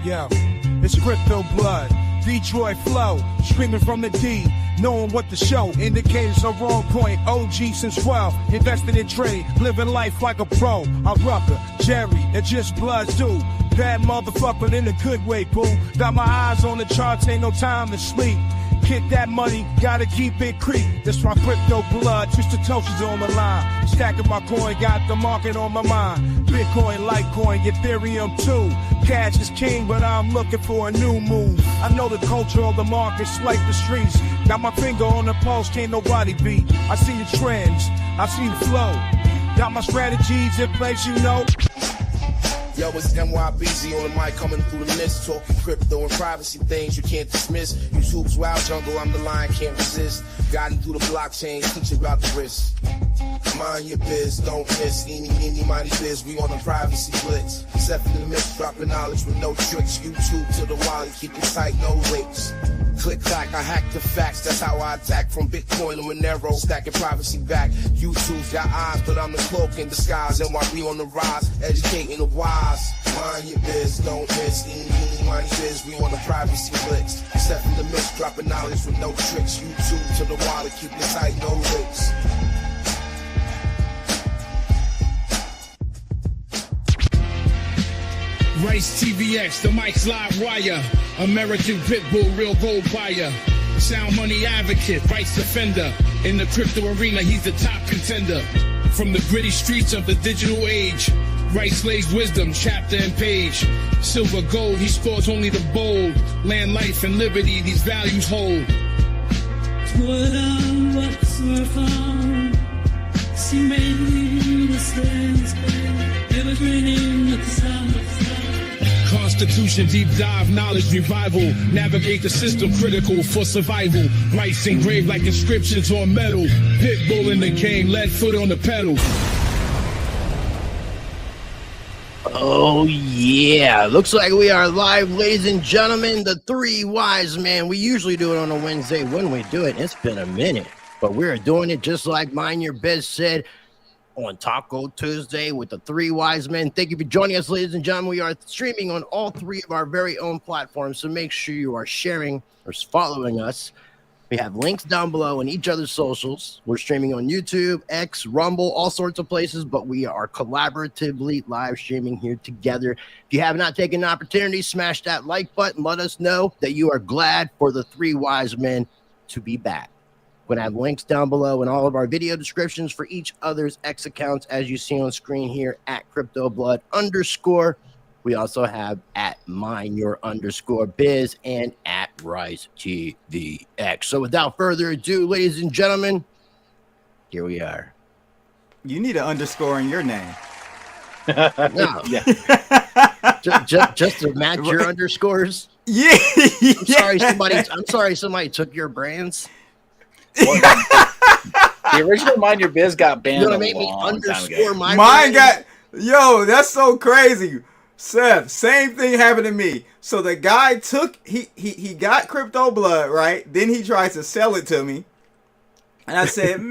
Yo, it's crypto blood, Detroit flow, streaming from the D, knowing what to show. Indicators are wrong point, OG since 12, invested in trade, living life like a pro. I'm Rucker, Jerry, and just bloods do. Bad motherfucker in a good way, boo. Got my eyes on the charts, ain't no time to sleep. Get that money, gotta keep it creep. That's why crypto blood, twist the toasters on the line. Stacking my coin, got the market on my mind. Bitcoin, Litecoin, Ethereum too. Cash is king, but I'm looking for a new move. I know the culture of the markets like the streets. Got my finger on the pulse, can't nobody beat. I see the trends, I see the flow. Got my strategies in place, you know. Yo, it's NYBZ on the mic coming through the mist, talking crypto and privacy things you can't dismiss. YouTube's wild jungle, I'm the lion, can't resist. Guiding through the blockchain, teach about the risk. Mind your biz, don't miss. Eeny, mighty biz, we on the privacy blitz. Except for the myth, dropping knowledge with no tricks. YouTube to the wallet, keep it tight, no leaks. Click clack, I hack the facts, that's how I attack. From Bitcoin to Monero, stacking privacy back. YouTube's got eyes, but I'm the cloak in disguise. NYB on the rise, educating the wise. Mind your biz, don't miss. Eeny, mighty biz, we on the privacy blitz. Except for the myth, dropping knowledge with no tricks. YouTube to the wallet, keep it tight, no leaks. Rice TVX, the mic's live wire. American Pitbull, real gold buyer. Sound money advocate, rights defender. In the crypto arena, he's the top contender. From the gritty streets of the digital age, Rice lays wisdom, chapter and page. Silver, gold, he sports only the bold. Land, life, and liberty, these values hold. Constitution, deep dive, knowledge revival. Navigate the system, critical for survival. Rights engraved like inscriptions on metal. Pitbull in the game, lead foot on the pedal. Oh yeah, looks like we are live, ladies and gentlemen. The Three Wise Men. We usually do it on a Wednesday. When we do it, it's been a minute, but we're doing it just like Mind Your Biz said, on Taco Tuesday with the Three Wise Men. Thank you for joining us, ladies and gentlemen. We are streaming on all three of our very own platforms, so make sure you are sharing or following us. We have links down below in each other's socials. We're streaming on YouTube, X, Rumble, all sorts of places, but we are collaboratively live streaming here together. If you have not taken an opportunity, smash that like button. Let us know that you are glad for the Three Wise Men to be back. We're going to have links down below in all of our video descriptions for each other's X accounts, as you see on screen here, at CryptoBlood_. We also have at MindYour_Biz and at Rice TVX. So without further ado, ladies and gentlemen, here we are. You need an underscore in your name. No. Yeah. just to match your underscores. Yeah. I'm sorry somebody took your brands. The original Mind Your Biz got banned. You want to make me underscore my mine got, yo, that's so crazy. Seth, same thing happened to me. So the guy took, he got Crypto Blood, right? Then he tries to sell it to me. And I said,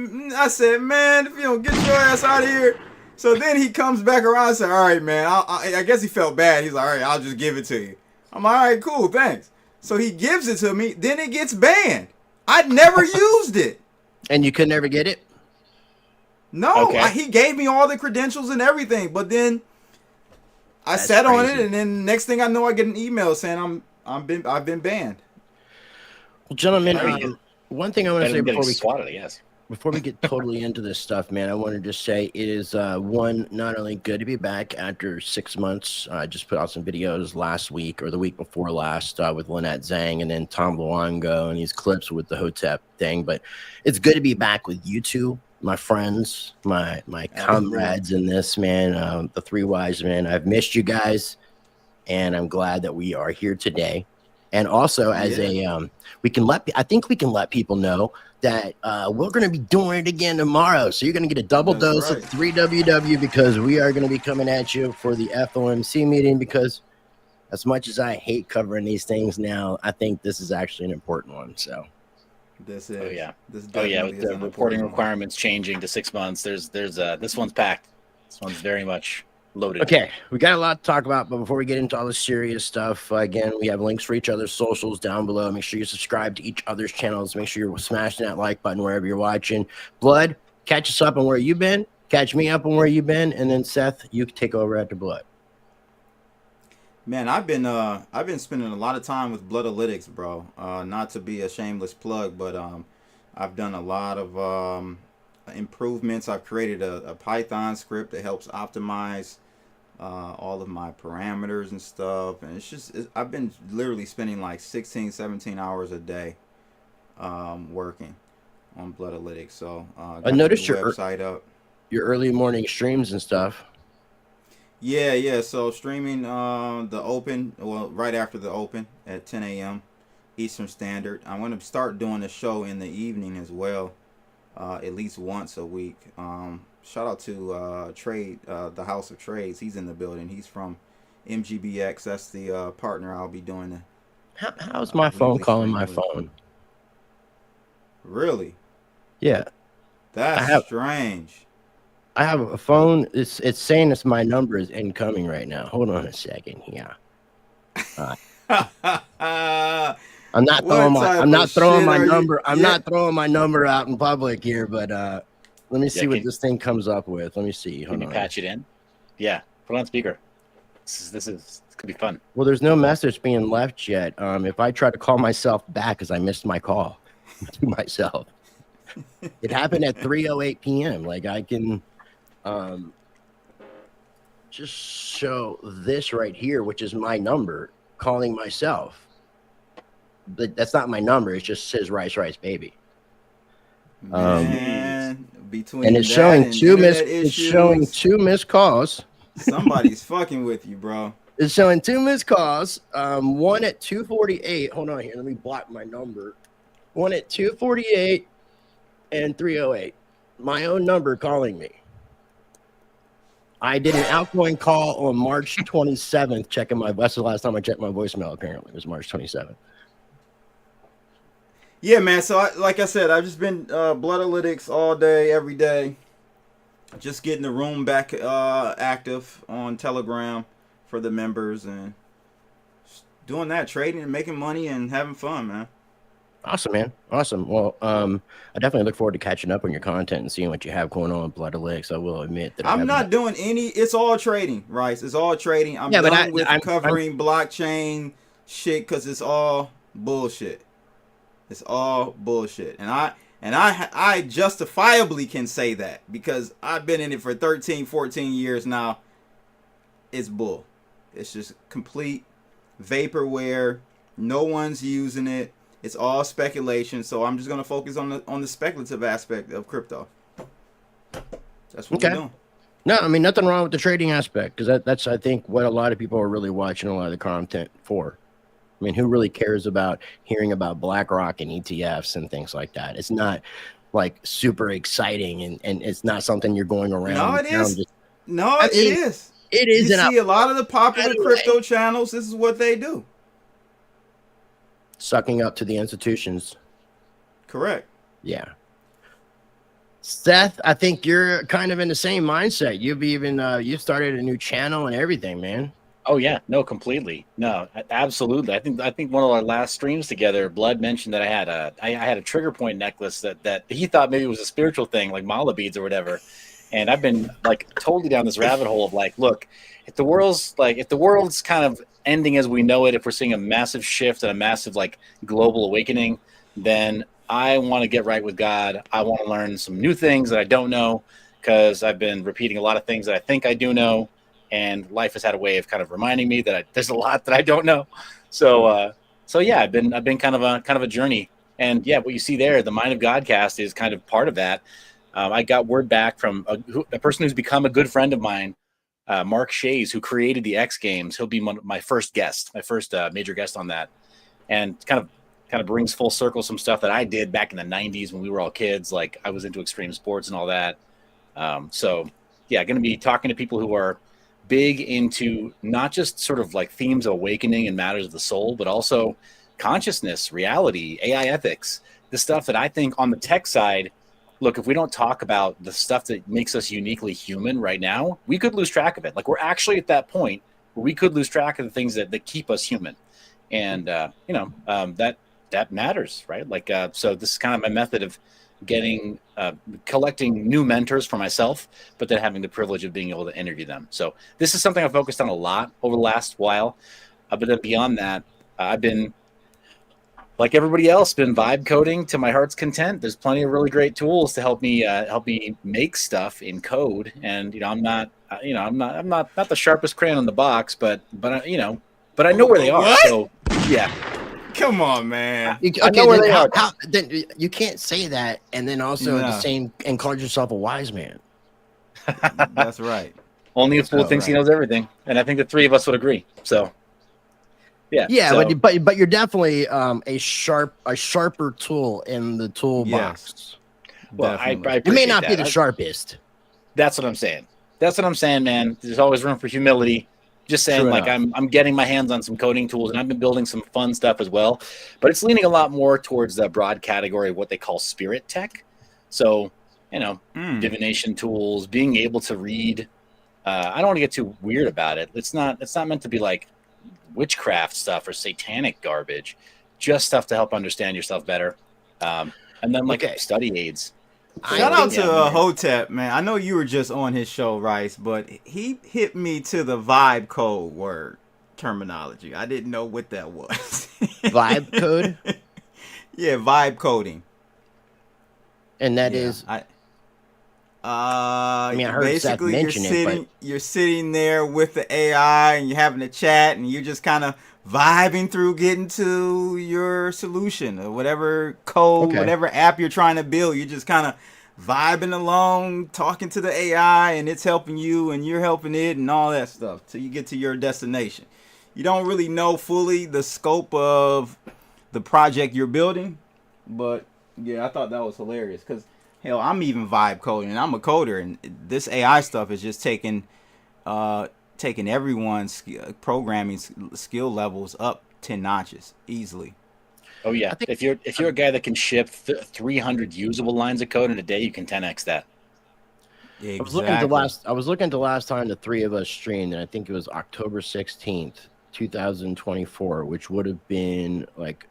man, if you don't get your ass out of here. So then he comes back around and said, all right, man, I guess he felt bad. He's like, all right, I'll just give it to you. I'm like, all right, cool, thanks. So he gives it to me, then it gets banned. I'd never used it. And you could never get it? No, okay. He gave me all the credentials and everything, but then I sat on it, and then next thing I know, I get an email saying I've been banned. Well, gentlemen, one thing I want to say before we get totally into this stuff, man, I want to just say it is not only good to be back after 6 months. I just put out some videos last week or the week before last with Lynette Zhang and then Tom Luongo and these clips with the Hotep thing. But it's good to be back with you two, my friends, my comrades in this, man. The Three Wise Men. I've missed you guys, and I'm glad that we are here today. And also, as I think we can let people know that we're going to be doing it again tomorrow. So you're going to get a double dose of 3WW because we are going to be coming at you for the FOMC meeting. Because as much as I hate covering these things now, I think this is actually an important one. So this is with the reporting requirements changing to 6 months. There's this one's packed. This one's very much Loaded. Okay, we got a lot to talk about, but before we get into all the serious stuff, again, we have links for each other's socials down below. Make sure you subscribe to each other's channels. Make sure you're smashing that like button wherever you're watching. Blood, catch us up on where you've been. Catch me up on where you've been, and then Seth, you can take over after Blood. Man, I've been spending a lot of time with Bloodalytics, bro. Not to be a shameless plug, but I've done a lot of improvements. I've created a Python script that helps optimize all of my parameters and stuff, and I've been literally spending like 16 17 hours a day working on Bloodalytics. So I noticed your website up, your early morning streams and stuff. yeah, so streaming the open, well, right after the open at 10 a.m. Eastern Standard. I'm going to start doing the show in the evening as well, at least once a week. Shout out to Trade, the House of Trades. He's in the building. He's from MGBX. That's the partner I'll be doing the How's my phone calling my with. phone? Really? Yeah, That's strange. I have a phone. It's saying it's my number is incoming right now. Hold on a second here. I'm not throwing my number. I'm not throwing my number out in public here, but let me see what this thing comes up with. Let me see. Hold Can you on. patch it in? Yeah, put it on speaker. This could be fun. Well, there's no message being left yet. If I try to call myself back because I missed my call to myself, it happened at 3:08 p.m. Like I can just show this right here, which is my number, calling myself. But that's not my number. It just says Rice Baby. Man, between and it's that showing and two internet it's issues, showing two missed calls. Somebody's fucking with you, bro. It's showing two missed calls. One at 2:48. Hold on here. Let me block my number. One at 2:48 and 3:08. My own number calling me. I did an outgoing call on March 27th. That's the last time I checked my voicemail. Apparently, it was March 27th. Yeah, man. So, like I said, I've just been Bloodalytics all day, every day. Just getting the room back active on Telegram for the members and doing that, trading and making money and having fun, man. Awesome, man. Awesome. Well, I definitely look forward to catching up on your content and seeing what you have going on with Bloodalytics. I will admit that I'm not doing any. It's all trading, Rice. It's all trading. I'm done with covering blockchain shit because it's all bullshit. It's all bullshit, and I justifiably can say that because I've been in it for 13, 14 years now. It's bull. It's just complete vaporware. No one's using it. It's all speculation. So I'm just gonna focus on the speculative aspect of crypto. That's what we're doing. No, I mean nothing wrong with the trading aspect because that's I think what a lot of people are really watching a lot of the content for. I mean, who really cares about hearing about BlackRock and ETFs and things like that? It's not like super exciting and it's not something you're going around. No, it is. It is. It is. You see a lot of the popular crypto channels, this is what they do. Sucking up to the institutions. Correct. Yeah. Seth, I think you're kind of in the same mindset. You've started a new channel and everything, man. Oh yeah, no, completely, no, absolutely. I think one of our last streams together, Blood mentioned that I had a trigger point necklace that he thought maybe it was a spiritual thing, like mala beads or whatever. And I've been like totally down this rabbit hole of like, look, if the world's kind of ending as we know it, if we're seeing a massive shift and a massive like global awakening, then I want to get right with God. I want to learn some new things that I don't know because I've been repeating a lot of things that I think I do know. And life has had a way of kind of reminding me that there's a lot that I don't know. So yeah, I've been kind of a journey. And yeah, what you see there, the Mind of God cast is kind of part of that. I got word back from a person who's become a good friend of mine, Mark Shays, who created the X Games. He'll be my first guest, my first major guest on that, and kind of brings full circle some stuff that I did back in the 90s when we were all kids. Like I was into extreme sports and all that. So yeah, going to be talking to people who are big into not just sort of like themes of awakening and matters of the soul, but also consciousness, reality, AI ethics, the stuff that I think on the tech side look, if we don't talk about the stuff that makes us uniquely human right now, we could lose track of it. Like we're actually at that point where we could lose track of the things that keep us human. And, that matters, right? Like, so this is kind of my method of collecting new mentors for myself, but then having the privilege of being able to interview them. So this is something I've focused on a lot over the last while. But then beyond that, I've been, like everybody else, been vibe coding to my heart's content. There's plenty of really great tools to help me make stuff in code. And I'm not the sharpest crayon in the box, but I know where they are. What? So yeah. Come on, man. I know where they are. Then you can't say that and then also the same and call yourself a wise man. That's right. Only a fool thinks he knows everything, and I think the three of us would agree. So. Yeah, so, but you're definitely a sharper tool in the toolbox. Yes, well, I it may not be the sharpest. That's what I'm saying. Man. There's always room for humility. Just saying, True like enough. I'm getting my hands on some coding tools, and I've been building some fun stuff as well. But it's leaning a lot more towards the broad category of what they call spirit tech. So divination tools, being able to read. I don't want to get too weird about it. It's not meant to be like witchcraft stuff or satanic garbage, just stuff to help understand yourself better, and then study aids. Shout out to Hotep, man. I know you were just on his show, Rice, but he hit me to the vibe code word terminology. I didn't know what that was. Vibe code? Yeah, vibe coding. And that is I heard basically Seth mention you're sitting there with the AI and you're having a chat and you're just kind of vibing through getting to your solution or whatever code, whatever app you're trying to build. You're just kind of vibing along, talking to the AI, and it's helping you and you're helping it and all that stuff till you get to your destination. You don't really know fully the scope of the project you're building, but yeah, I thought that was hilarious because hell, I'm even vibe coding, and I'm a coder, and this AI stuff is just taking everyone's programming skill levels up 10 notches easily. Oh yeah, if you're a guy that can ship 300 usable lines of code in a day, you can 10x that. Yeah, exactly. I was looking at the last time the three of us streamed, and I think it was October 16th, 2024, which would have been like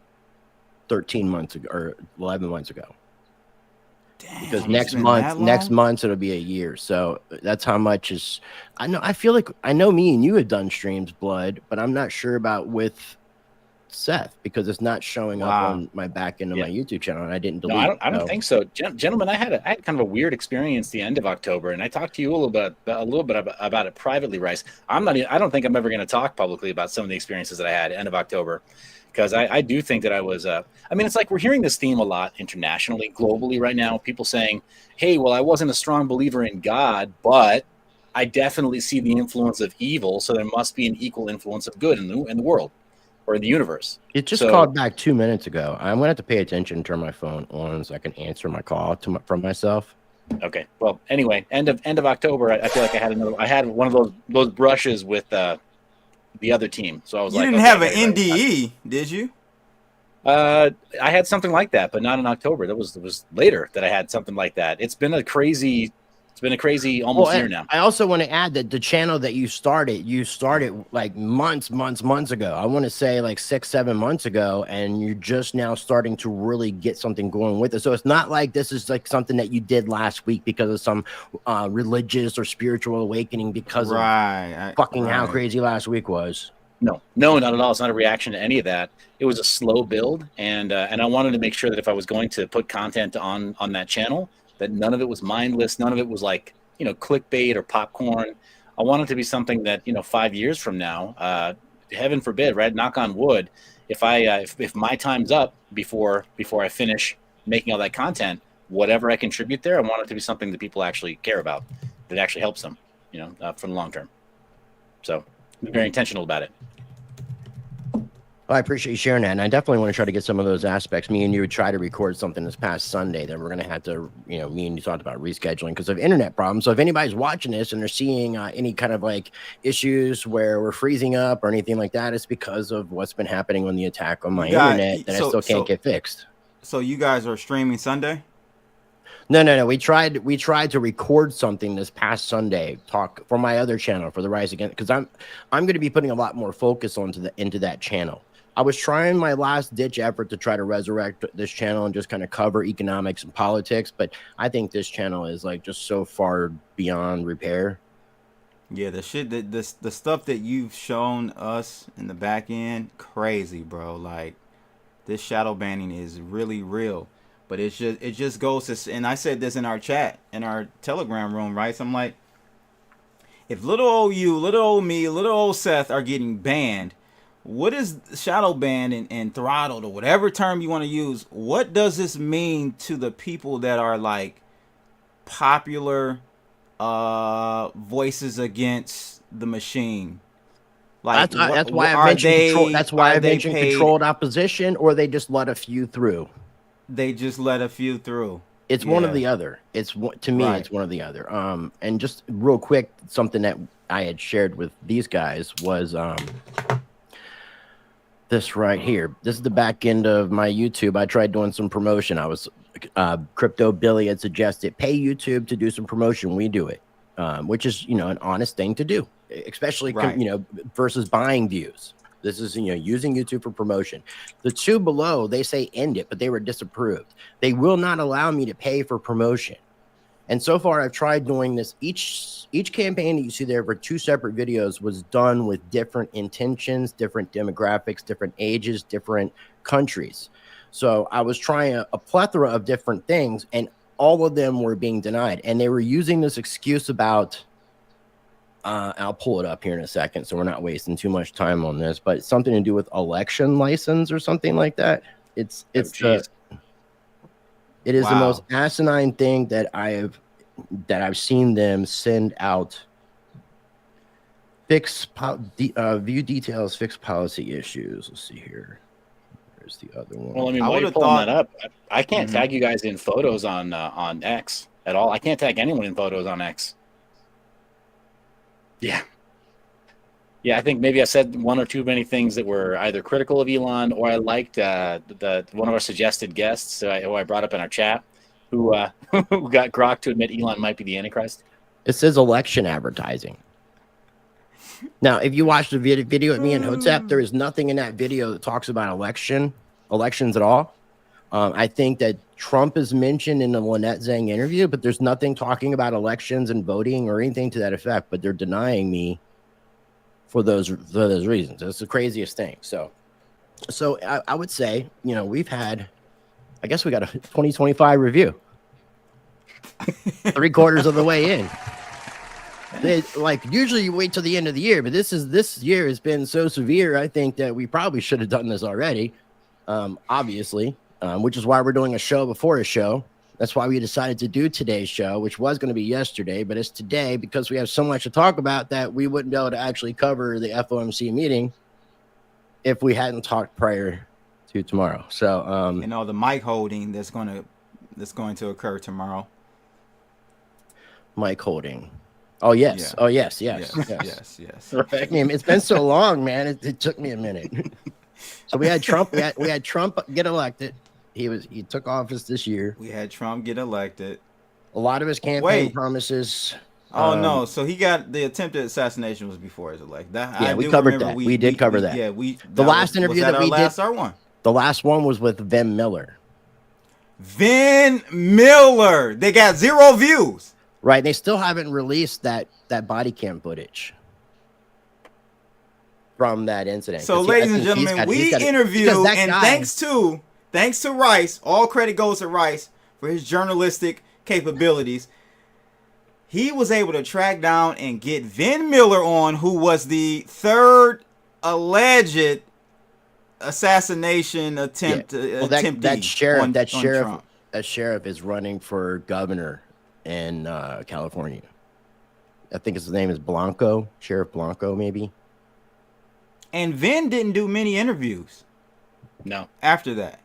13 months ago or 11 months ago. Damn, because next month it'll be a year. So that's how much is. I feel like I know me and you have done streams, Blood, but I'm not sure about with Seth because it's not showing up on my back end of my YouTube channel, and I didn't delete. No, I don't think so, gentlemen. I had kind of a weird experience the end of October, and I talked to you a little bit about it privately, Rice. I don't think I'm ever going to talk publicly about some of the experiences that I had end of October. Because I do think that I was, it's like we're hearing this theme a lot internationally, globally right now. People saying, hey, well, I wasn't a strong believer in God, but I definitely see the influence of evil. So there must be an equal influence of good in the world or in the universe. It just called back 2 minutes ago. I'm going to have to pay attention and turn my phone on so I can answer my call from myself. Okay. Well, anyway, end of October, I feel like I had one of those brushes with the other team. So I was you didn't have an NDE, did you? I had something like that, but not in October. That was later that I had something like that. It's been a crazy almost year now. I also want to add that the channel that you started like months ago. I want to say like 6-7 months ago, and you're just now starting to really get something going with it. So it's not like this is like something that you did last week because of some religious or spiritual awakening because of how crazy last week was. No, not at all. It's not a reaction to any of that. It was a slow build, and I wanted to make sure that if I was going to put content on that channel, that none of it was mindless. None of it was like, clickbait or popcorn. I want it to be something that, 5 years from now, heaven forbid, right? Knock on wood. If my time's up before I finish making all that content, whatever I contribute there, I want it to be something that people actually care about, that actually helps them, for the long term. So be very intentional about it. Well, I appreciate you sharing that, and I definitely want to try to get some of those aspects. Me and you would try to record something this past Sunday that we're going to have to, me and you talked about rescheduling because of internet problems. So if anybody's watching this and they're seeing any kind of like issues where we're freezing up or anything like that, it's because of what's been happening on the attack on my internet that I still can't get fixed. So you guys are streaming Sunday? No. We tried to record something this past Sunday, talk for my other channel for the Rise Against, because I'm going to be putting a lot more focus into that channel. I was trying my last ditch effort to try to resurrect this channel and just kind of cover economics and politics, but I think this channel is like just so far beyond repair. Yeah, the shit that the stuff that you've shown us in the back end, crazy, bro. Like, this shadow banning is really real. But it just goes to, and I said this in our chat, in our Telegram room, right? So I'm like, if little old you, little old me, little old Seth are getting banned, what is shadow banned and throttled, or whatever term you want to use? What does this mean to the people that are like popular voices against the machine? Like, that's why I mentioned controlled opposition, or they just let a few through. They just let a few through. It's one or the other. It's to me, It's one or the other. And just real quick, something that I had shared with these guys was this right here. This is the back end of my YouTube. I tried doing some promotion. I was Crypto Billy had suggested pay YouTube to do some promotion. We do it, which is an honest thing to do, especially versus buying views. This is using YouTube for promotion. The two below, they say end it, but they were disapproved. They will not allow me to pay for promotion. And so far, I've tried doing this. Each campaign that you see there for 2 separate videos was done with different intentions, different demographics, different ages, different countries. So I was trying a plethora of different things, and all of them were being denied. And they were using this excuse about, I'll pull it up here in a second, so we're not wasting too much time on this, but it's something to do with election license or something like that. It is the most asinine thing that I've seen them send out. View details, fix policy issues. Let's see here. There's the other one. Well, I mean, while you're pulling that up, I can't tag you guys in photos on X at all. I can't tag anyone in photos on X. Yeah, I think maybe I said one or too many things that were either critical of Elon, or I liked the one of our suggested guests who I brought up in our chat, who got Grok to admit Elon might be the Antichrist. It says election advertising. Now, if you watch the video with me and Hotep, there is nothing in that video that talks about elections at all. I think that Trump is mentioned in the Lynette Zhang interview, but there's nothing talking about elections and voting or anything to that effect. But they're denying me for those reasons. It's the craziest thing. So I would say, we've had, I guess we got a 2025 review, 3/4 of the way in. Usually you wait till the end of the year, but this year has been so severe. I think that we probably should have done this already, obviously, which is why we're doing a show before a show. That's why we decided to do today's show, which was going to be yesterday, but it's today because we have so much to talk about that we wouldn't be able to actually cover the FOMC meeting if we hadn't talked prior to tomorrow. So, the mic holding that's going to occur tomorrow. Mic holding. Oh yes. Yeah. Oh yes. Right. I mean, it's been so long, man. It took me a minute. So we had Trump. We had Trump get elected. He took office this year. We had Trump get elected. A lot of his campaign promises. Oh no! So he got the attempted assassination was before his election. We covered that. We did cover that. Yeah, the last interview that we did. One. The last one was with Vin Miller. Vin Miller. They got 0 views. Right. They still haven't released that body cam footage from that incident. So, ladies and gentlemen, we interviewed, and thanks to Rice, all credit goes to Rice for his journalistic capabilities. He was able to track down and get Vin Miller on, who was the 3rd alleged assassination attempt. That sheriff is running for governor in California. I think his name is Blanco, Sheriff Blanco, maybe. And Vin didn't do many interviews. No. After that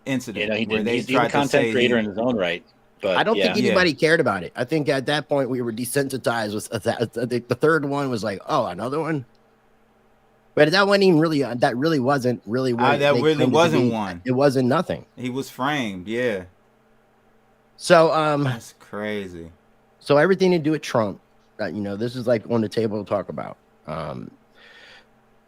incident, he did. He's a content creator in his own right. But I don't think anybody cared about it. I think at that point we were desensitized. The third one was like, oh, another one. But that wasn't even really. That really wasn't really. That really wasn't one. It wasn't nothing. He was framed. Yeah. So That's crazy. so everything to do with Trump, this is like on the table to talk about.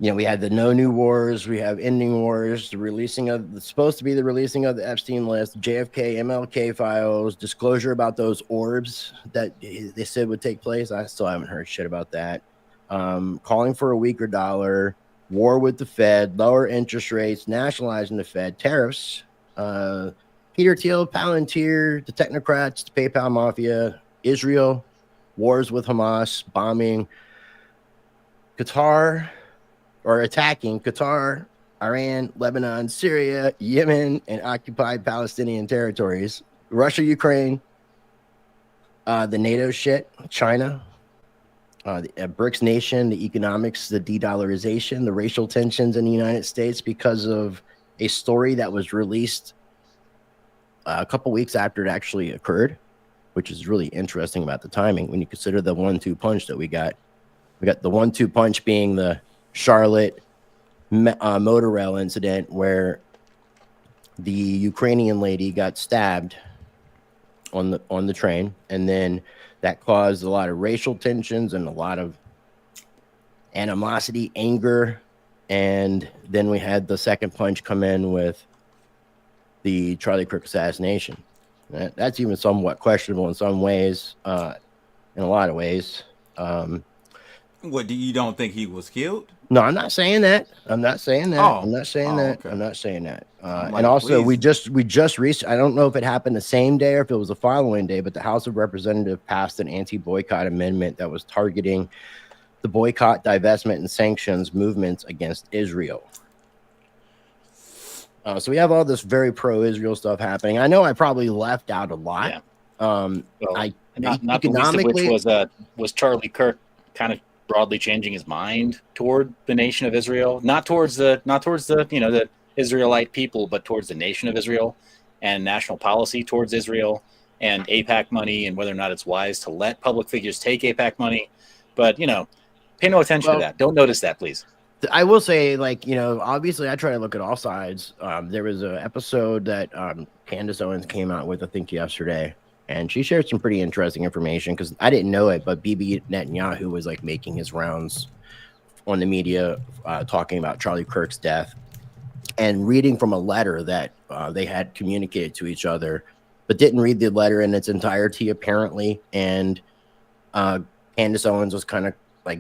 We had the no new wars, we have ending wars, supposed to be the releasing of the Epstein list, JFK, MLK files, disclosure about those orbs that they said would take place. I still haven't heard shit about that. Calling for a weaker dollar, war with the Fed, lower interest rates, nationalizing the Fed, tariffs, Peter Thiel, Palantir, the technocrats, the PayPal mafia, Israel, wars with Hamas, bombing Qatar, or attacking Qatar, Iran, Lebanon, Syria, Yemen, and occupied Palestinian territories, Russia, Ukraine, the NATO shit, China, the BRICS nation, the economics, the de-dollarization, the racial tensions in the United States because of a story that was released a couple weeks after it actually occurred, which is really interesting about the timing when you consider the 1-2 punch that we got. We got the 1-2 punch being the Charlotte motor rail incident where the Ukrainian lady got stabbed on the train, and then that caused a lot of racial tensions and a lot of animosity, anger, and then we had the second punch come in with the Charlie Kirk assassination. That's even somewhat questionable in some ways, in a lot of ways. What, you don't think he was killed? No, I'm not saying that. I'm not saying that. Oh. I'm not saying that. Okay. I'm not saying that. I'm like, and also, please. we just recently, I don't know if it happened the same day or if it was the following day, but the House of Representatives passed an anti-boycott amendment that was targeting the boycott, divestment, and sanctions movements against Israel. So we have all this very pro-Israel stuff happening. I know I probably left out a lot. Yeah. Well, I not the least of which was Charlie Kirk kind of broadly changing his mind toward the nation of Israel, not towards the the Israelite people, but towards the nation of Israel and national policy towards Israel and AIPAC money and whether or not it's wise to let public figures take AIPAC money. But pay no attention to that. Don't notice that, please. I will say, obviously, I try to look at all sides. There was an episode that Candace Owens came out with, I think, yesterday, and she shared some pretty interesting information because I didn't know it, but Bibi Netanyahu was making his rounds on the media, talking about Charlie Kirk's death and reading from a letter that they had communicated to each other, but didn't read the letter in its entirety, apparently. And Candace Owens was kind of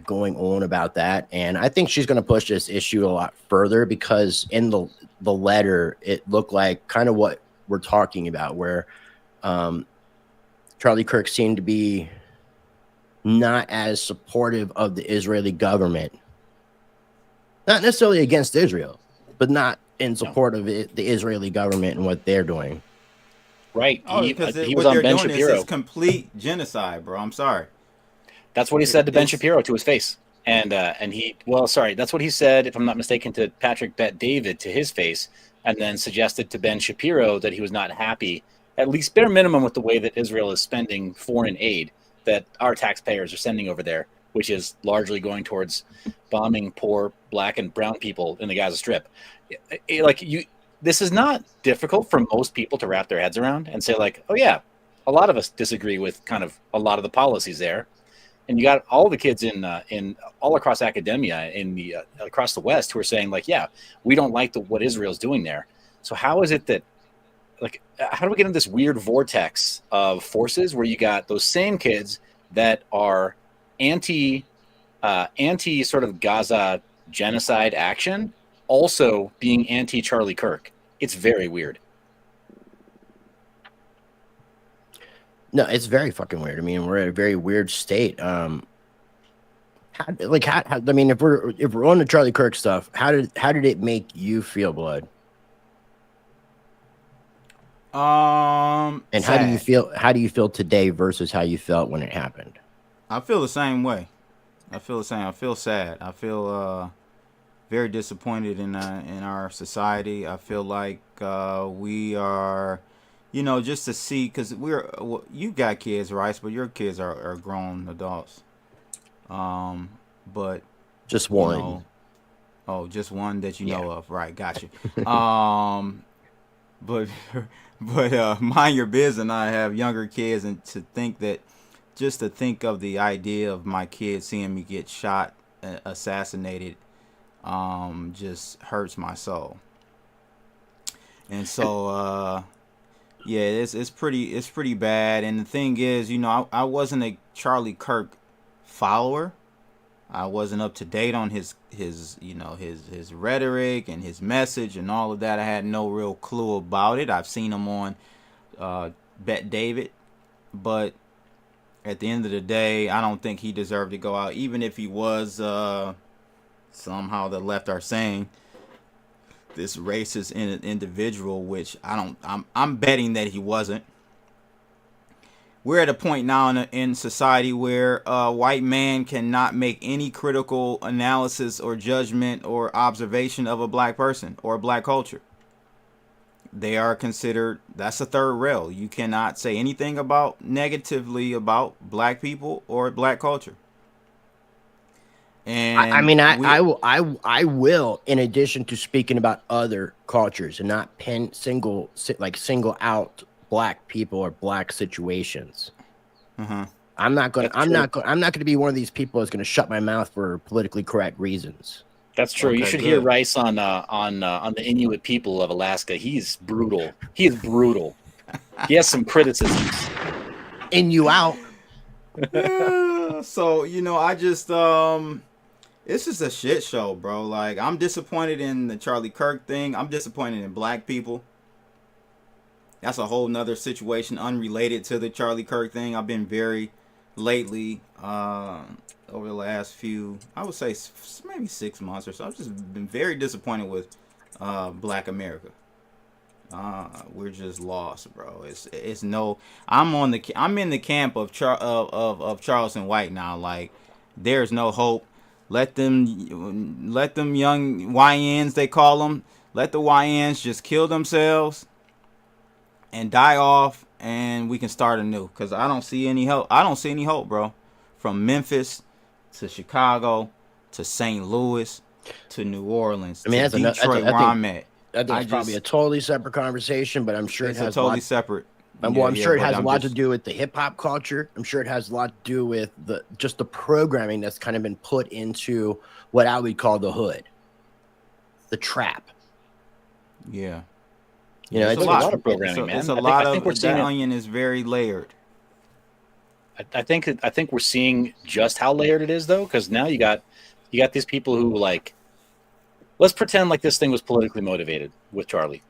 going on about that, and I think she's going to push this issue a lot further because in the letter it looked like kind of what we're talking about, where Charlie Kirk seemed to be not as supportive of the Israeli government, not necessarily against Israel, but not in support of the Israeli government and what they're doing. Right. He was on on Ben doing Shapiro. Is complete genocide, bro. I'm sorry. That's what he said to Ben Shapiro to his face. And that's what he said, if I'm not mistaken, to Patrick Bet-David to his face, and then suggested to Ben Shapiro that he was not happy, at least bare minimum, with the way that Israel is spending foreign aid that our taxpayers are sending over there, which is largely going towards bombing poor black and brown people in the Gaza Strip. This is not difficult for most people to wrap their heads around and say, oh yeah, a lot of us disagree with kind of a lot of the policies there. And you got all the kids in all across academia across the West who are saying yeah, we don't like what Israel's doing there. So how is it that how do we get in this weird vortex of forces where you got those same kids that are anti sort of Gaza genocide action also being anti Charlie Kirk? It's very weird. No, it's very fucking weird. I mean, we're at a very weird state. I mean, if we're on the Charlie Kirk stuff, how did it make you feel, Blood? And sad. How do you feel today versus how you felt when it happened? I feel the same way. I feel the same. I feel sad. I feel very disappointed in our society. I feel like we are, just to see, because you got kids, right? But your kids are grown adults. But just one. Just one that you know of, right? Got you. but mind your business. I have younger kids, and to think of the idea of my kids seeing me get shot, assassinated, just hurts my soul. And so yeah, it's pretty bad. And the thing is, I wasn't a Charlie Kirk follower. I wasn't up to date on his rhetoric and his message and all of that. I had no real clue about it. I've seen him on Bet David, but at the end of the day, I don't think he deserved to go out, even if he was somehow the left are saying this racist individual, which I'm betting that he wasn't. We're at a point now in society where a white man cannot make any critical analysis or judgment or observation of a black person or black culture. They are considered, that's a third rail. You cannot say anything negatively about black people or black culture. And I will, in addition to speaking about other cultures and not single out black people or black situations. I'm not going to be one of these people that's going to shut my mouth for politically correct reasons. That's true. Okay, you should hear Rice on the Inuit people of Alaska. He's brutal. He is brutal. He has some criticisms. In you out. Yeah, so I just it's just a shit show, bro. Like, I'm disappointed in the Charlie Kirk thing. I'm disappointed in black people. That's a whole nother situation unrelated to the Charlie Kirk thing. I've been very lately, over the last few, I would say maybe 6 months or so, I've just been very disappointed with black America. We're just lost, bro. It's no. I'm in the camp of Charleston White now. Like, there's no hope. Let them young YNs, they call them. Let the YNs just kill themselves and die off, and we can start anew. Cause I don't see any hope. I don't see any hope, bro. From Memphis to Chicago to St. Louis to New Orleans. I mean, that's Detroit, where I'm at. That's probably a totally separate conversation, but I'm sure it has totally separate. I'm sure it has a lot to do with the hip hop culture. I'm sure it has a lot to do with the programming that's kind of been put into what I would call the hood, the trap. Yeah, it's a lot of programming, man. It's a lot of that onion is very layered. I think we're seeing just how layered it is, though, because now you got these people who, like, let's pretend like this thing was politically motivated with Charlie.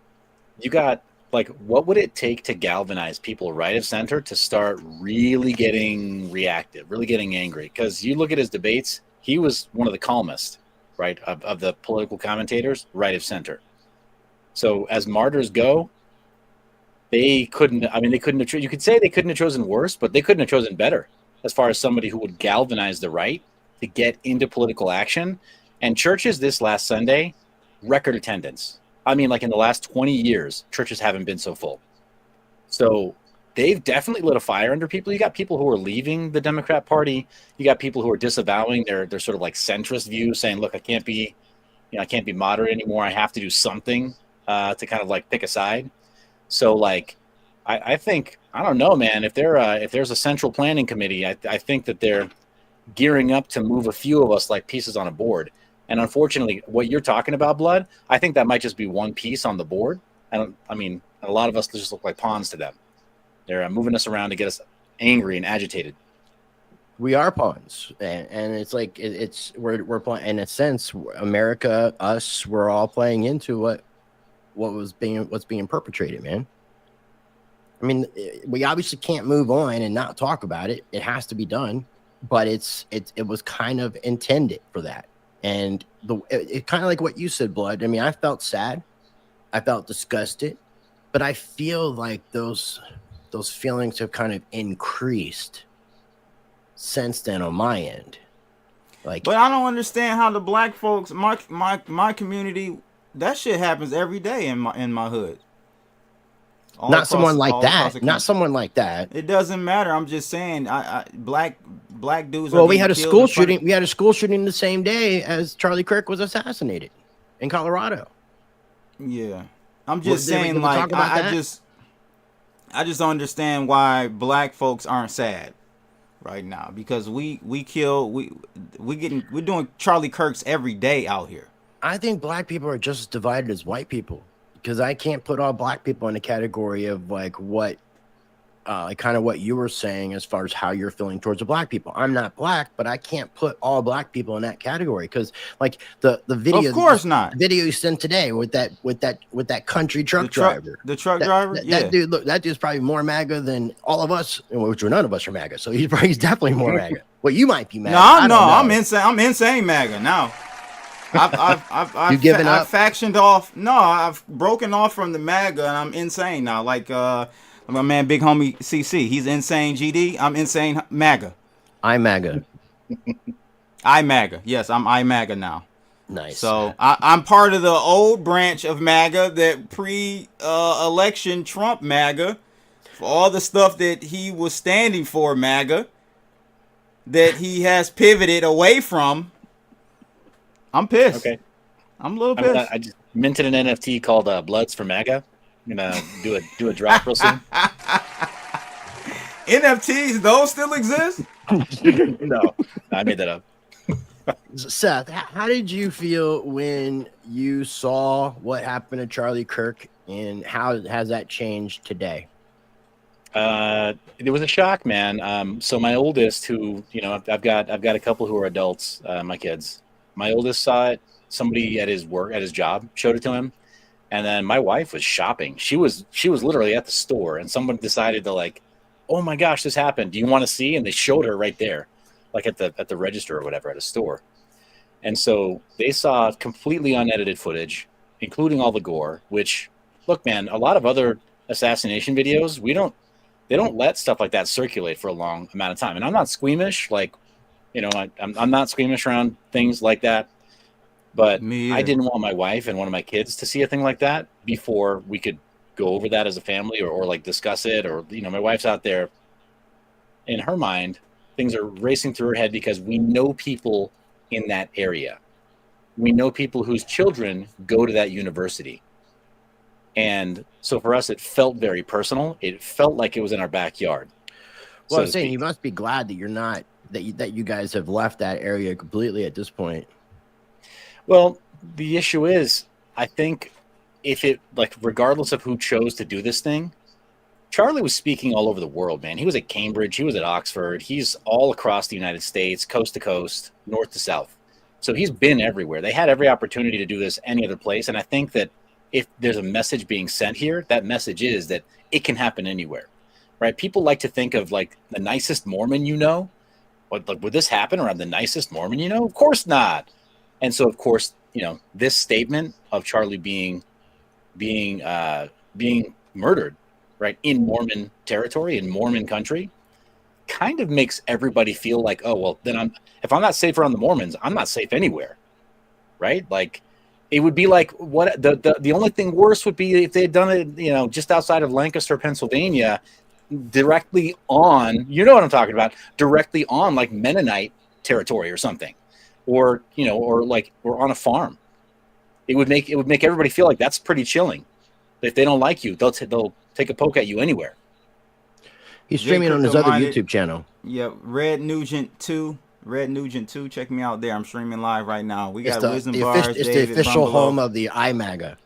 You got, like, what would it take to galvanize people right of center to start really getting reactive, really getting angry? Because you look at his debates, he was one of the calmest, right, of the political commentators, right of center. So as martyrs go, you could say they couldn't have chosen worse, but they couldn't have chosen better as far as somebody who would galvanize the right to get into political action. And churches this last Sunday, record attendance. I mean, like, in the last 20 years, churches haven't been so full. So they've definitely lit a fire under people. You got people who are leaving the Democrat Party. You got people who are disavowing their sort of like centrist view, saying, look, I can't be moderate anymore. I have to do something to kind of like pick a side. So, like, I think, I don't know, man, if there's a central planning committee, I think that they're gearing up to move a few of us like pieces on a board. And unfortunately, what you're talking about, Blood, I think that might just be one piece on the board. A lot of us just look like pawns to them. They're moving us around to get us angry and agitated. We are pawns, and it's like we're playing, in a sense, America, us, we're all playing into what's being perpetrated, man. I mean, we obviously can't move on and not talk about it. It has to be done, but it was kind of intended for that. And it kind of like what you said, Blood. I mean, I felt sad, I felt disgusted, but I feel like those feelings have kind of increased since then on my end. Like, but I don't understand how the black folks, my community, that shit happens every day in my hood. Not someone like that. It doesn't matter. I'm just saying, black dudes. Well, we had a school shooting. We had a school shooting the same day as Charlie Kirk was assassinated in Colorado. Yeah. I'm just saying, like, I just don't understand why black folks aren't sad right now, because we're doing Charlie Kirks every day out here. I think black people are just as divided as white people, because I can't put all black people in the category of like what, kind of what you were saying as far as how you're feeling towards the black people. I'm not black, but I can't put all black people in that category, because like the video, of course not, video you sent today with that country truck driver, the truck driver, that dude, look, that dude's probably more MAGA than all of us, which none of us are MAGA, so he's definitely more MAGA. Well, you might be MAGA. I'm insane. I'm insane MAGA now. I've given up? I've factioned off. No, I've broken off from the MAGA, and I'm insane now. Like my man, big homie CC, he's insane GD. I'm insane MAGA. I'm MAGA. I'm MAGA. Yes, I'm MAGA now. Nice. So I'm part of the old branch of MAGA, that pre-election Trump MAGA, for all the stuff that he was standing for MAGA, that he has pivoted away from. I'm pissed. Okay. I'm a little pissed. I just minted an NFT called Bloods for MAGA. I'm gonna do a drop real soon. NFTs, those still exist? No, I made that up. Seth, how did you feel when you saw what happened to Charlie Kirk, and how has that changed today? It was a shock, man. So my oldest, who, you know, I've got a couple who are adults, my kids. My oldest saw it. Somebody at his job showed it to him. And then my wife was shopping. She was literally at the store, and someone decided to, like, oh my gosh, this happened. Do you want to see? And they showed her right there, like at the register or whatever at a store. And so they saw completely unedited footage, including all the gore, which, look, man, a lot of other assassination videos, they don't let stuff like that circulate for a long amount of time. And I'm not squeamish, like, you know, I'm not squeamish around things like that. But I didn't want my wife and one of my kids to see a thing like that before we could go over that as a family, or like discuss it. Or, you know, my wife's out there, in her mind, things are racing through her head because we know people in that area. We know people whose children go to that university. And so for us, it felt very personal. It felt like it was in our backyard. Well, I'm saying you must be glad that you're not, that you guys have left that area completely at this point. Well, the issue is, I think if it, like, regardless of who chose to do this thing, Charlie was speaking all over the world, man. He was at Cambridge. He was at Oxford. He's all across the United States, coast to coast, north to south. So he's been everywhere. They had every opportunity to do this any other place. And I think that if there's a message being sent here, that message is that it can happen anywhere, right? People like to think of, like, the nicest Mormon you know. But, like, would this happen around the nicest Mormon you know? Of course not. And so, of course, you know, this statement of Charlie being murdered, right, in Mormon territory, in Mormon country, kind of makes everybody feel like, oh, well, then if I'm not safe around the Mormons, I'm not safe anywhere, right? Like, it would be like, what the only thing worse would be if they had done it, you know, just outside of Lancaster, Pennsylvania, directly on, you know what I'm talking about, directly on, like, Mennonite territory or something. Or, you know, or on a farm. It would make everybody feel like that's pretty chilling. If they don't like you, they'll take a poke at you anywhere. He's streaming on his other YouTube channel. Yeah, Red Nugent 2. Check me out there. I'm streaming live right now. We got Wisdom Bars. It's the official home of the iMAGA.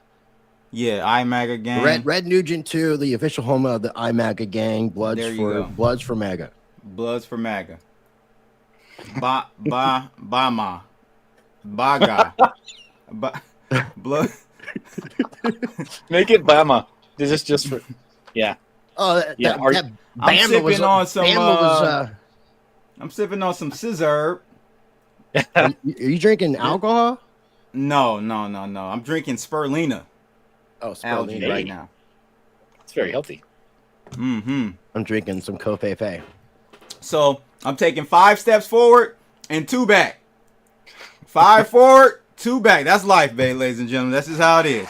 Yeah, iMAGA gang. Red Nugent 2, the official home of the iMAGA gang. Bloods for MAGA. Bloods for MAGA. Ba ma baga blood. Make it Bama. This is just for, yeah. Oh, yeah. I'm sipping on some. I'm sipping on some scissor. Are you drinking alcohol? No. I'm drinking spirulina. Oh, spirulina right now. It's very healthy. Mm-hmm. I'm drinking some Covfefe. So I'm taking 5 steps forward and 2 back. 5 forward, 2 back. That's life, babe, ladies and gentlemen. That's just how it is.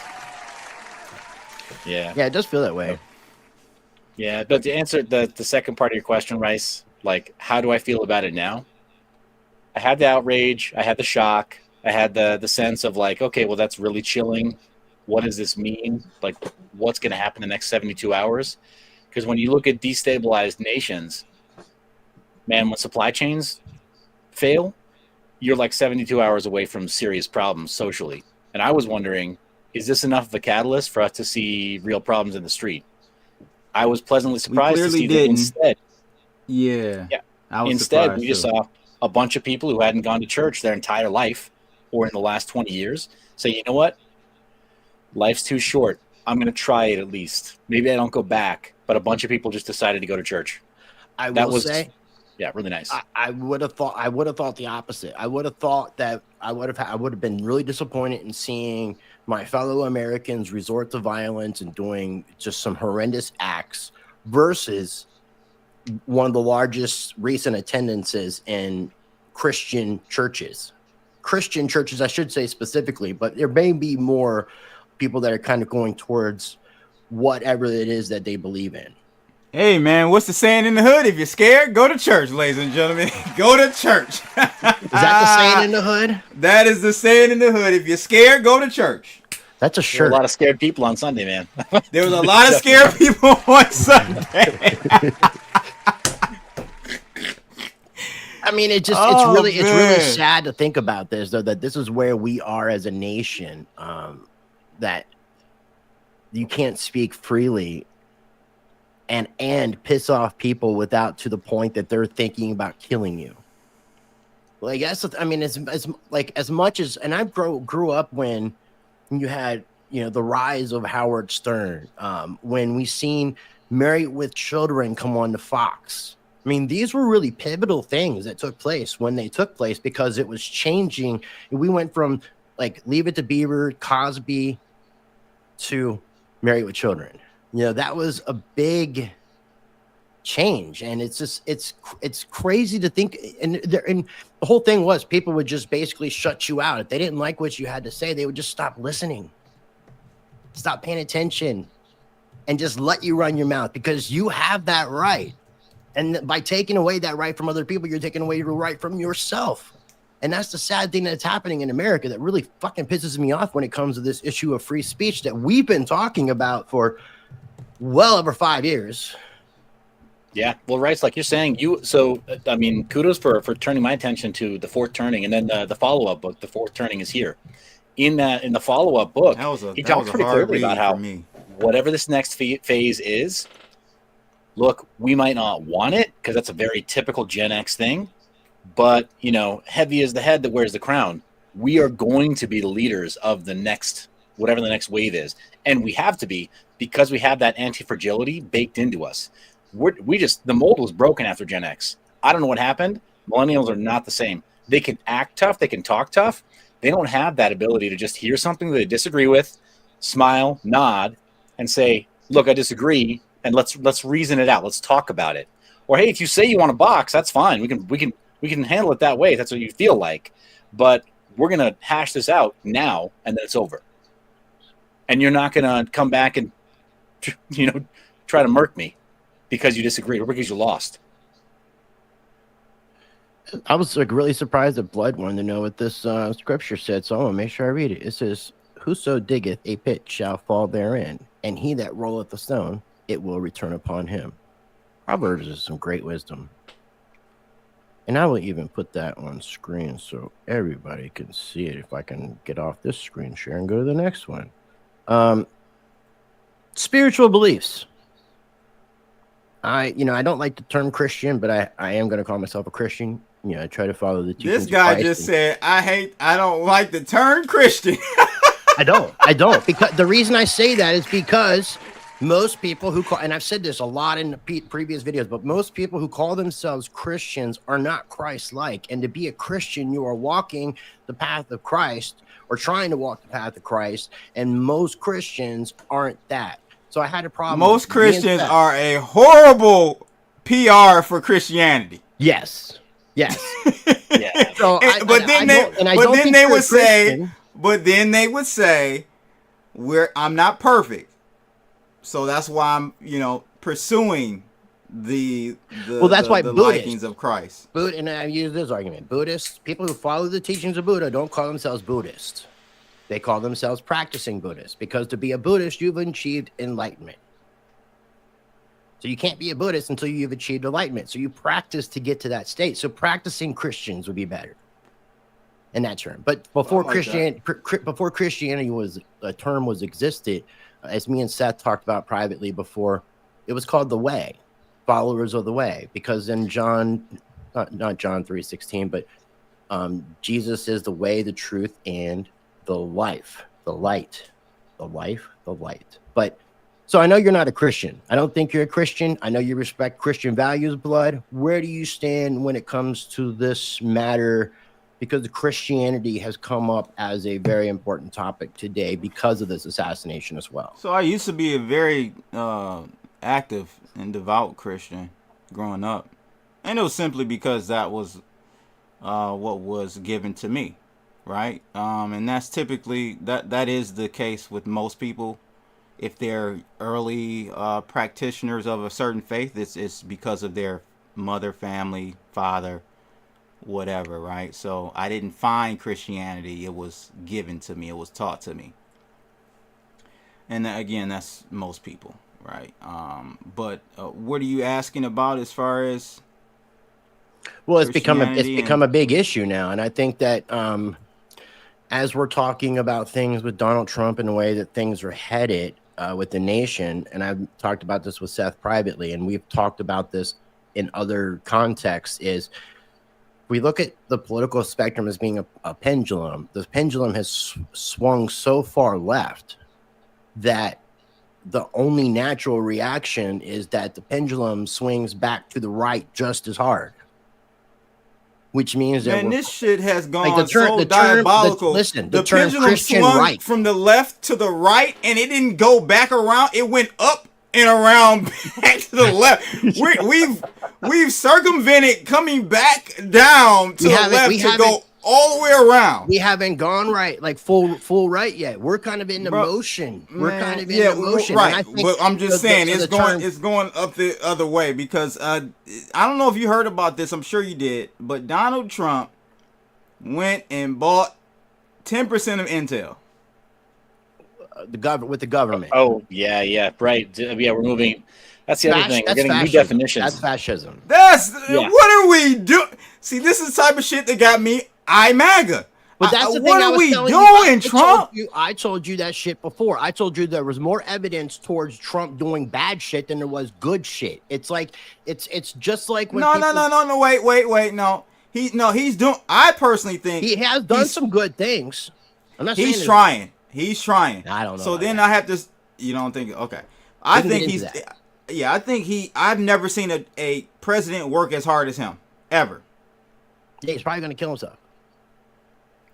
Yeah. Yeah, it does feel that way. Yeah, but to answer the second part of your question, Rice, like, how do I feel about it now? I had the outrage. I had the shock. I had the sense of, like, okay, well, that's really chilling. what does this mean? Like, what's going to happen in the next 72 hours? Because when you look at destabilized nations, man, when supply chains fail, you're like 72 hours away from serious problems socially. And I was wondering, is this enough of a catalyst for us to see real problems in the street? I was pleasantly surprised to see that instead. Yeah. Instead, we just saw a bunch of people who hadn't gone to church their entire life or in the last 20 years say, you know what? Life's too short. I'm going to try it at least. Maybe I don't go back. But a bunch of people just decided to go to church. I will say, yeah, really nice. I would have thought the opposite. I would have thought that I would have been really disappointed in seeing my fellow Americans resort to violence and doing just some horrendous acts versus one of the largest recent attendances in Christian churches. Christian churches, I should say specifically, but there may be more people that are kind of going towards whatever it is that they believe in. Hey, man, what's the saying in the hood? If you're scared, go to church, ladies and gentlemen. Go to church. Is that the saying in the hood? That is the saying in the hood. If you're scared, go to church. That's a There shirt. were a lot of scared people on Sunday, man. There was a lot of scared people on Sunday. I mean, it's really sad to think about this, though, that this is where we are as a nation, that you can't speak freely and piss off people without to the point that they're thinking about killing you. Like, I mean, as much as, and I grew up when you had, the rise of Howard Stern, when we seen Married with Children come on to Fox. I mean, these were really pivotal things that took place when they took place, because it was changing. We went from like Leave It to Beaver, Cosby, to Married with Children. That was a big change, and it's crazy to think. And the whole thing was people would just basically shut you out if they didn't like what you had to say. They would just stop listening, stop paying attention, and just let you run your mouth, because you have that right. And by taking away that right from other people, you're taking away your right from yourself. And that's the sad thing that's happening in America that really fucking pisses me off when it comes to this issue of free speech that we've been talking about for well over 5 years. Yeah, well, Rice, like you're saying, I mean, kudos for turning my attention to The Fourth Turning, and then the follow-up book, The Fourth Turning, is here. In the follow-up book, he talks pretty clearly about how whatever this next phase is, look, we might not want it because that's a very typical Gen X thing, but, heavy is the head that wears the crown. We are going to be the leaders of the next, whatever the next wave is. And we have to be, because we have that anti-fragility baked into us. The mold was broken after Gen X. I don't know what happened. Millennials are not the same. They can act tough. They can talk tough. They don't have that ability to just hear something that they disagree with, smile, nod, and say, look, I disagree. And let's reason it out. Let's talk about it. Or, hey, if you say you want to box, that's fine. We can handle it that way if that's what you feel like. But we're gonna hash this out now, and then it's over. And you're not gonna come back and try to murk me because you disagreed or because you lost. I was really surprised that Blood wanted to know what this scripture said, so I'm gonna make sure I read it. It says, "Whoso diggeth a pit shall fall therein, and he that rolleth a stone, it will return upon him." Proverbs is some great wisdom. And I will even put that on screen so everybody can see it. If I can get off this screen share and go to the next one. Spiritual beliefs. I don't like the term Christian, but I am going to call myself a Christian. I try to follow the teachings. This guy just said, I don't like the term Christian. I don't. Because the reason I say that is because most people who call, and I've said this a lot in the previous videos, but most people who call themselves Christians are not Christ-like. And to be a Christian, you are walking the path of Christ, or trying to walk the path of Christ. And most Christians aren't that. So I had a problem. Most Christians are a horrible PR for Christianity. Yes. Yeah. So but then they would say, I'm not perfect. So that's why I'm, pursuing the likings of Christ. And I use this argument. Buddhists, people who follow the teachings of Buddha, don't call themselves Buddhists. They call themselves practicing Buddhists because to be a Buddhist, you've achieved enlightenment. So you can't be a Buddhist until you've achieved enlightenment. So you practice to get to that state. So practicing Christians would be better in that term. But before before Christianity was a term was existed, as me and Seth talked about privately before, it was called the Way, followers of the Way, because in John, not John 3:16, but Jesus is the way, the truth, and the life, the light, the life, the light. But so I know you're not a Christian. I don't think you're a Christian. I know you respect Christian values, Blood. Where do you stand when it comes to this matter? Because Christianity has come up as a very important topic today because of this assassination as well. So I used to be a very active and devout Christian growing up. And it was simply because that was what was given to me. Right, and that's typically that is the case with most people. If they're early practitioners of a certain faith, it's because of their mother, family, father, whatever. Right. So I didn't find Christianity; it was given to me. It was taught to me. And again, that's most people, right? But what are you asking about as far as? Well, it's become a big issue now, and I think that as we're talking about things with Donald Trump and the way that things are headed with the nation, and I've talked about this with Seth privately, and we've talked about this in other contexts, is we look at the political spectrum as being a pendulum. The pendulum has swung so far left that the only natural reaction is that the pendulum swings back to the right just as hard. Which means that this shit has gone like the diabolical. The pendulum Christian swung right from the left to the right, and it didn't go back around. It went up and around back to the left. We've circumvented coming back down to the left to go all the way around. We haven't gone right, like full right yet. We're kind of in the motion. We're kind of in the motion. Right. But I'm just saying it's going up the other way because I don't know if you heard about this. I'm sure you did. But Donald Trump went and bought 10% of Intel. With the government. Oh yeah, right. Yeah, we're moving. That's the other thing. We're getting new definitions. That's fascism. What are we doing? See, this is the type of shit that got me MAGA. But that's the thing. What I are was we telling doing, Trump? I told you that shit before. I told you there was more evidence towards Trump doing bad shit than there was good shit. It's like it's just like when no. Wait. No. He's doing. I personally think he has done some good things. I'm not saying he's trying. He's trying. I don't know. So then I have to. You don't think? Okay. I think he's. Yeah, I think I've never seen a president work as hard as him ever. Yeah, he's probably going to kill himself.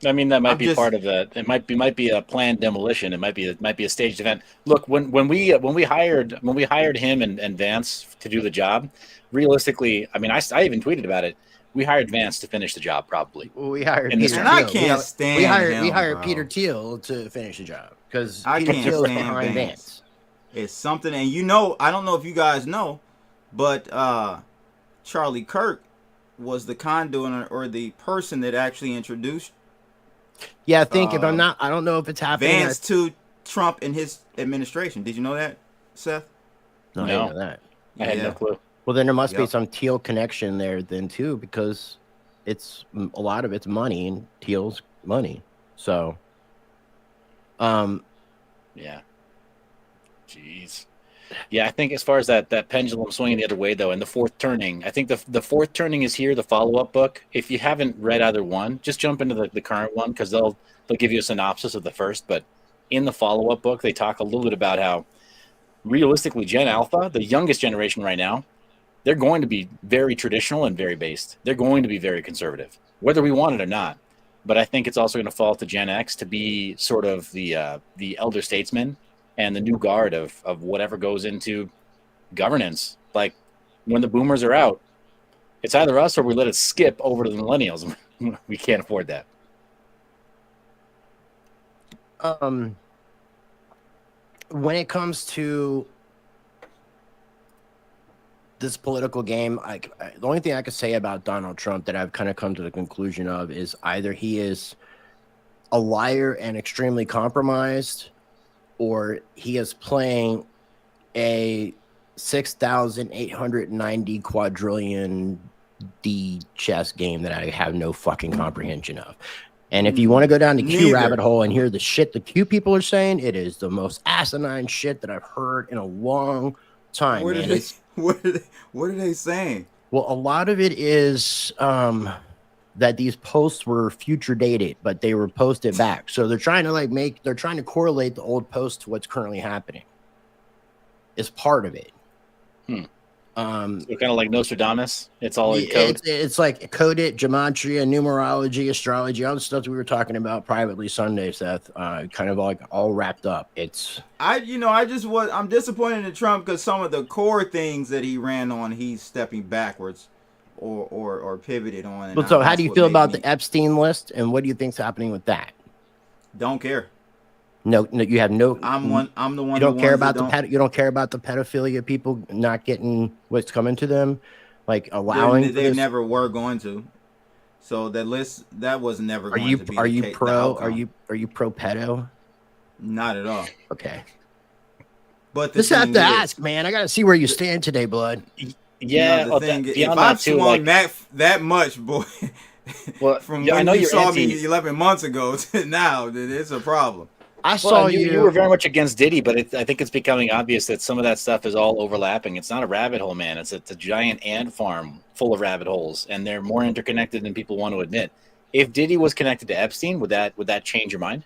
I mean, that might be part of that. It might be a planned demolition. It might be a staged event. Look, when we hired him and Vance to do the job, realistically, I mean, I even tweeted about it. We hired Vance to finish the job, probably. Well, we hired Peter Thiel. And I can't stand him. We hired Peter Thiel to finish the job because I Peter can't Thiel is stand behind Vance. It's something, and I don't know if you guys know, but Charlie Kirk was the conduit or the person that actually introduced. Yeah, I think I don't know if it's happening. Vance to Trump and his administration. Did you know that, Seth? No, I didn't know that. I had no clue. Well, then there must be some Thiel connection there then too, because it's a lot of it's money and Thiel's money. So, yeah. Jeez. Yeah, I think as far as that pendulum swinging the other way, though, and the fourth turning, I think the fourth turning is here, the follow-up book. If you haven't read either one, just jump into the current one because they'll give you a synopsis of the first. But in the follow-up book, they talk a little bit about how realistically Gen Alpha, the youngest generation right now, they're going to be very traditional and very based. They're going to be very conservative, whether we want it or not. But I think it's also going to fall to Gen X to be sort of the elder statesmen and the new guard of whatever goes into governance. Like when the boomers are out, it's either us or we let it skip over to the millennials. We can't afford that. When it comes to this political game, the only thing I could say about Donald Trump that I've kind of come to the conclusion of is either he is a liar and extremely compromised, or he is playing a 6,890 quadrillion D chess game that I have no fucking comprehension of. And if you want to go down the Q rabbit hole and hear the shit the Q people are saying, it is the most asinine shit that I've heard in a long time. What are they saying? Well, a lot of it is that these posts were future dated, but they were posted back. So they're trying to they're trying to correlate the old post to what's currently happening. Is part of it. So kind of like Nostradamus. It's all in code. It's like coded gematria, numerology, astrology, all the stuff that we were talking about privately Sunday, Seth. Kind of like all wrapped up. I'm disappointed in Trump because some of the core things that he ran on, he's stepping backwards or pivoted on. But so, how do you feel about the Epstein list, and what do you think's happening with that? Don't care. No, you have no. I'm the one. You don't care about you don't care about the pedophilia people not getting what's coming to them, like allowing. They never were going to. So that list that was never. Are you pro? Are you pro pedo? Not at all. Okay. But just have to ask, man. I got to see where you stand today, blood. Yeah. If I've swung that much, boy. Well, from when you saw me 11 months ago to now, then it's a problem. I saw you were very much against Diddy, but I think it's becoming obvious that some of that stuff is all overlapping. It's not a rabbit hole, man. It's a giant ant farm full of rabbit holes, and they're more interconnected than people want to admit. If Diddy was connected to Epstein, would that change your mind?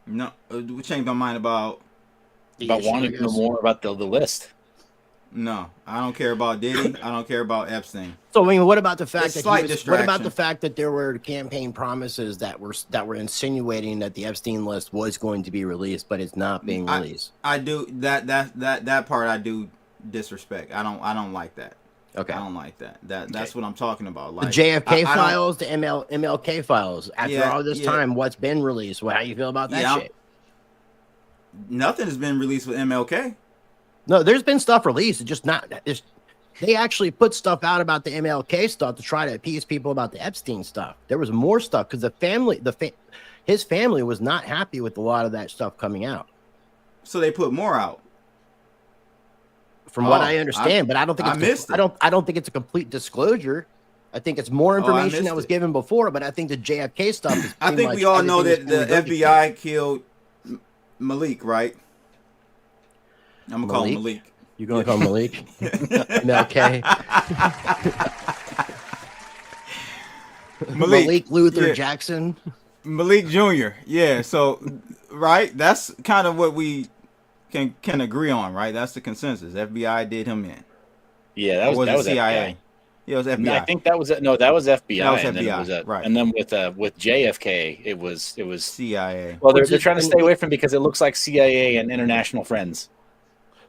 No, we changed my mind about wanting to know more about the list. No, I don't care about Diddy. I don't care about Epstein. So I mean, what about the fact that there were campaign promises that were insinuating that the Epstein list was going to be released, but it's not being released? I do that part. I do disrespect. I don't like that. Okay, I don't like that. That's what I'm talking about. Like the JFK files, the MLK files. After all this time, what's been released? Well, how you feel about that shit? Nothing has been released with MLK. No, there's been stuff released. It's just not. They actually put stuff out about the MLK stuff to try to appease people about the Epstein stuff. There was more stuff because his family was not happy with a lot of that stuff coming out. So they put more out. From what I understand, but I don't think I don't think it's a complete disclosure. I think it's more information that was given before, but I think the JFK stuff is. I think we all know that the FBI killed Malik, right? I'm gonna call him Malik. You're gonna call him Malik? MLK. Malik Luther Jackson. Malik Jr. Yeah. So, right. That's kind of what we can agree on, right? That's the consensus. FBI did him in. Yeah, that was CIA. FBI. Yeah, it was FBI. No, I think that was FBI. That was FBI. Right. And then with JFK, it was CIA. Well, they're trying to stay away from it because it looks like CIA and international friends.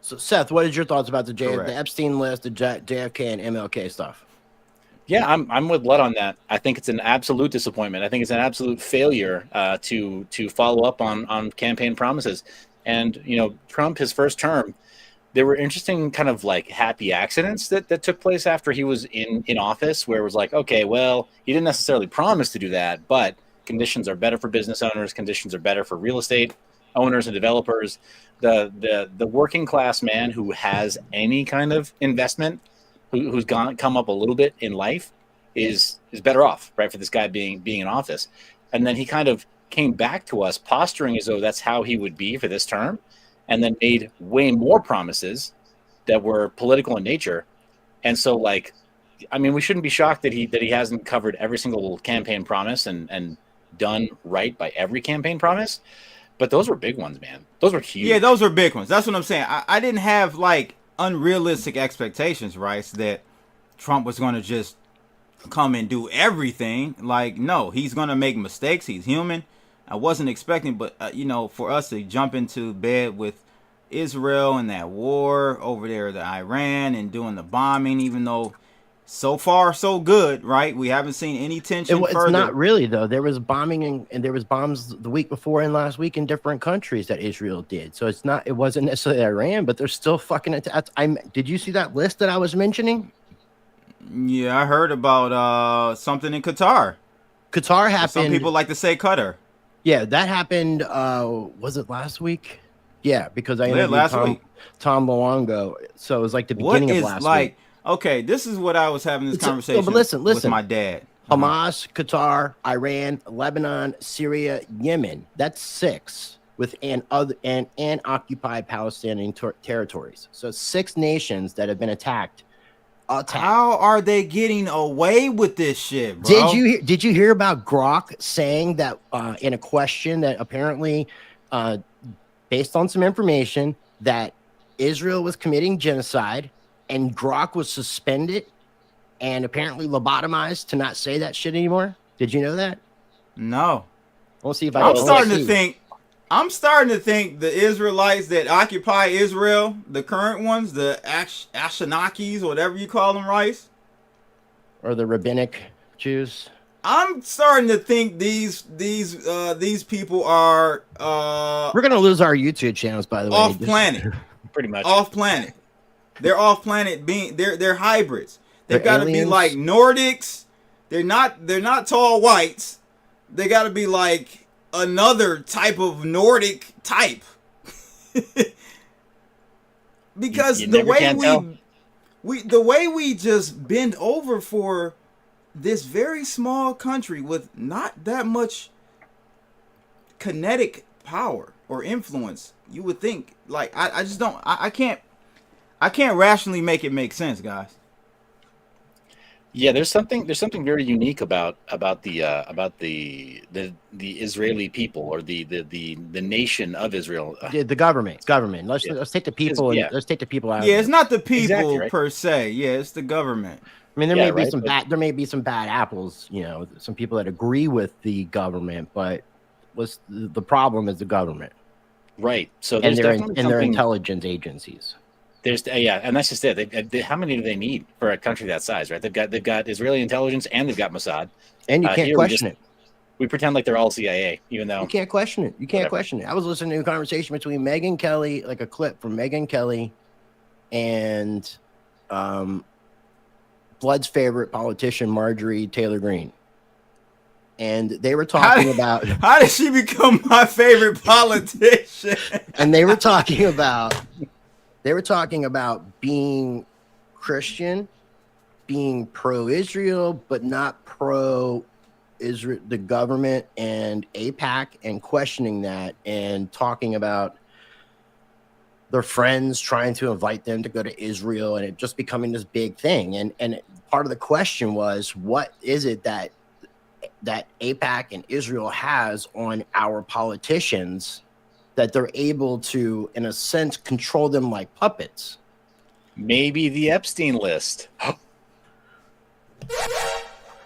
So, Seth, what is your thoughts about the Epstein list, the JFK and MLK stuff? Yeah, I'm with Blood on that. I think it's an absolute disappointment. I think it's an absolute failure to follow up on campaign promises. And Trump, his first term, there were interesting kind of like happy accidents that took place after he was in office, where it was like, okay, well, he didn't necessarily promise to do that, but conditions are better for business owners. Conditions are better for real estate owners and developers. The working class man who has any kind of investment, who's come up a little bit in life, is better off, right, for this guy being in office. And then he kind of came back to us posturing as though that's how he would be for this term, and then made way more promises that were political in nature. And so, like, I mean, we shouldn't be shocked that he hasn't covered every single campaign promise and done right by every campaign promise. But those were big ones, man. Those were huge. Yeah, those were big ones. That's what I'm saying. I didn't have like unrealistic expectations, right? that Trump was going to just come and do everything. Like, no, he's going to make mistakes. He's human. I wasn't expecting, but for us to jump into bed with Israel and that war over there, the Iran, and doing the bombing, even though so far so good, right? We haven't seen any tension. It's not really though. There was bombing and there was bombs the week before and last week in different countries that Israel did. So it wasn't necessarily Iran, but they're still fucking. Did you see that list that I was mentioning? Yeah, I heard about something in Qatar. Qatar happened. Some people like to say Qatar. Yeah, that happened. Was it last week? Yeah, because I interviewed last week. Tom Luongo. So it was like the beginning of last week. Okay, this is what I was having this conversation but listen. with my dad. Hamas, Qatar, Iran, Lebanon, Syria, Yemen. That's 6 within other and occupied Palestinian territories. So 6 nations that have been attacked. How are they getting away with this shit, bro? Did you hear about Grok saying that in a question that apparently, based on some information, that Israel was committing genocide and Grok was suspended and apparently lobotomized to not say that shit anymore? Did you know that? No. We'll see if I'm starting to think the Israelites that occupy Israel, the current ones, the Ashanakis, whatever you call them, Rice, or the rabbinic Jews. I'm starting to think these people are we're gonna lose our YouTube channels, by the way. Off planet. Pretty much. Off planet. They're off planet they're hybrids. They've got to be like Nordics. They're not tall whites. They got to be like another type of Nordic type. Because the way we just bend over for this very small country with not that much kinetic power or influence, you would think, like, I just don't, I can't rationally make it make sense, guys. Yeah, there's something very unique about the Israeli people, or the nation of Israel. The government. Let's take the people let's take the people out. Yeah, it's not the people exactly, right? per se. Yeah, it's the government. I mean, there may be some bad apples. You know, some people that agree with the government, but the problem is the government, right? So and their intelligence agencies. And that's just it. How many do they need for a country that size, right? They've got Israeli intelligence and they've got Mossad. And you can't question it. We pretend like they're all CIA, even though you can't question it. You can't question it. I was listening to a conversation between Megyn Kelly, like a clip from Megyn Kelly, and Blood's favorite politician, Marjorie Taylor Greene. And they were talking about how did she become my favorite politician? And they were talking about being Christian, being pro-Israel, but not pro-Israel, the government and AIPAC, and questioning that and talking about their friends trying to invite them to go to Israel and it just becoming this big thing. And part of the question was, what is it that AIPAC and Israel has on our politicians that they're able to, in a sense, control them like puppets? Maybe the Epstein list.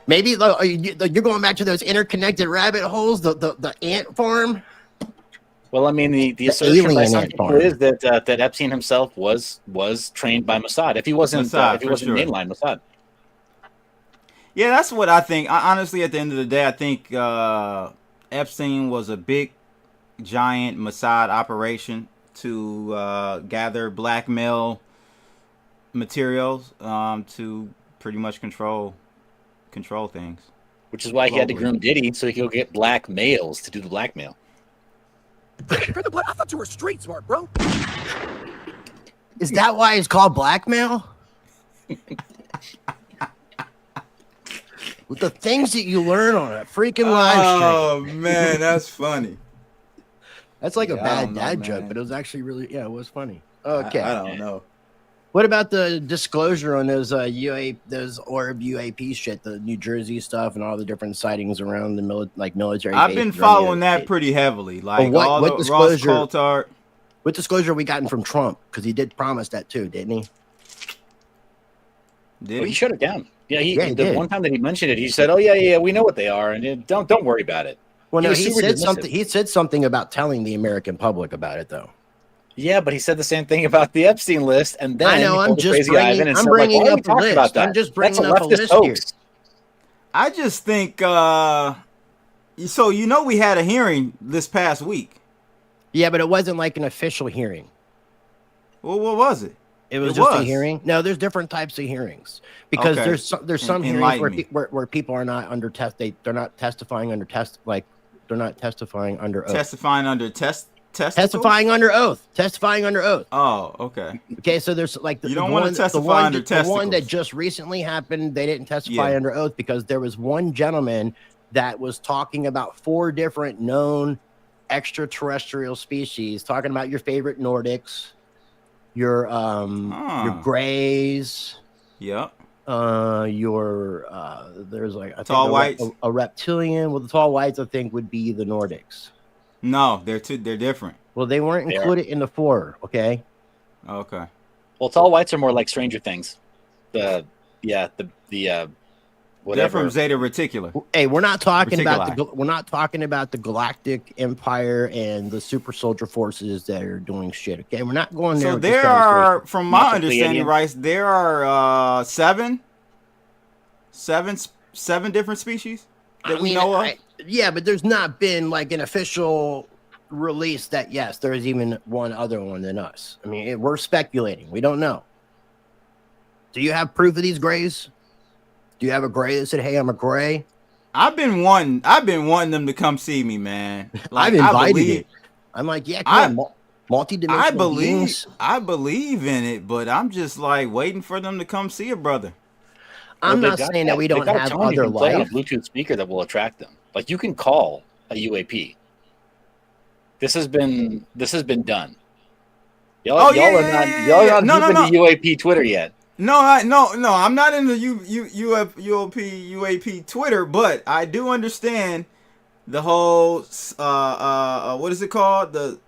Maybe you're going back to those interconnected rabbit holes, the ant farm. Well, I mean, the assertion by some people is that Epstein himself was trained by Mossad. If he wasn't mainline Mossad. Yeah, that's what I think. Honestly, at the end of the day, I think Epstein was a big, giant Mossad operation to gather blackmail materials to pretty much control things. Which is why he had to groom Diddy so he could go get black males to do the blackmail. I thought you were street smart, bro. Is that why it's called blackmail? With the things that you learn on a freaking live stream. Oh man, that's funny. That's like a bad dad joke, but it was actually really, it was funny. Okay. I don't know. What about the disclosure on those those Orb UAP shit, the New Jersey stuff, and all the different sightings around the military? I've been following that pretty heavily. Like what disclosure? Ross Coulthard. What disclosure we gotten from Trump? Because he did promise that too, didn't he? He shut it down. Yeah, he did. One time that he mentioned it, he said, "Oh yeah, we know what they are, and don't worry about it." Well, no, he said something. He said something about telling the American public about it, though. Yeah, but he said the same thing about the Epstein list, and then I know I'm just bringing up a list. I'm just bringing up a list here. I just think so. We had a hearing this past week. Yeah, but it wasn't like an official hearing. Well, what was it? It was It just a was. hearing. No, there's different types of hearings because Okay. there's some hearings Enlighten me. where people are not under test. They're not testifying under test. Like they're not testifying under oath. Testifying under testicles? Testifying under oath. Testifying under oath. Oh, okay. Okay, so there's like You don't want to testify under the one that testicles. just recently happened. They didn't testify Yeah. under oath because there was one gentleman that was talking about 4 different known extraterrestrial species, talking about your favorite Nordics, your Greys, Yep. there's like I think Tall whites? a reptilian. Well, the tall whites I think would be the Nordics. No, they're different. Well, they weren't They are. included in the 4. Okay. Okay. Well, tall whites are more like Stranger Things. The They're whatever. from Zeta Reticular. Hey, we're not talking about Reticuli. we're not talking about the Galactic Empire and the super soldier forces that are doing shit. Okay, we're not going there. So with this there conversation. are, from Not my the understanding, Pleiadian. right, there are seven different species that we know of. Yeah, but there's not been like an official release that yes, there is even one other one than us. I mean, we're speculating. We don't know. Do you have proof of these grays? Do you have a gray that said, "Hey, I'm a gray"? I've been wanting them to come see me, man. Like, I've invited I believe, it. I'm like, yeah, come on, multi-dimensional I believe, beings. I believe in it, but I'm just like waiting for them to come see a brother. I'm Well, not they've got saying that we they've don't got a have tone you other can play on a life. Bluetooth speaker that will attract them. Like you can call a UAP. This has been done. Y'all are not No, deep into UAP Twitter yet. No, I'm not in the UAP Twitter, but I do understand the whole what is it called? The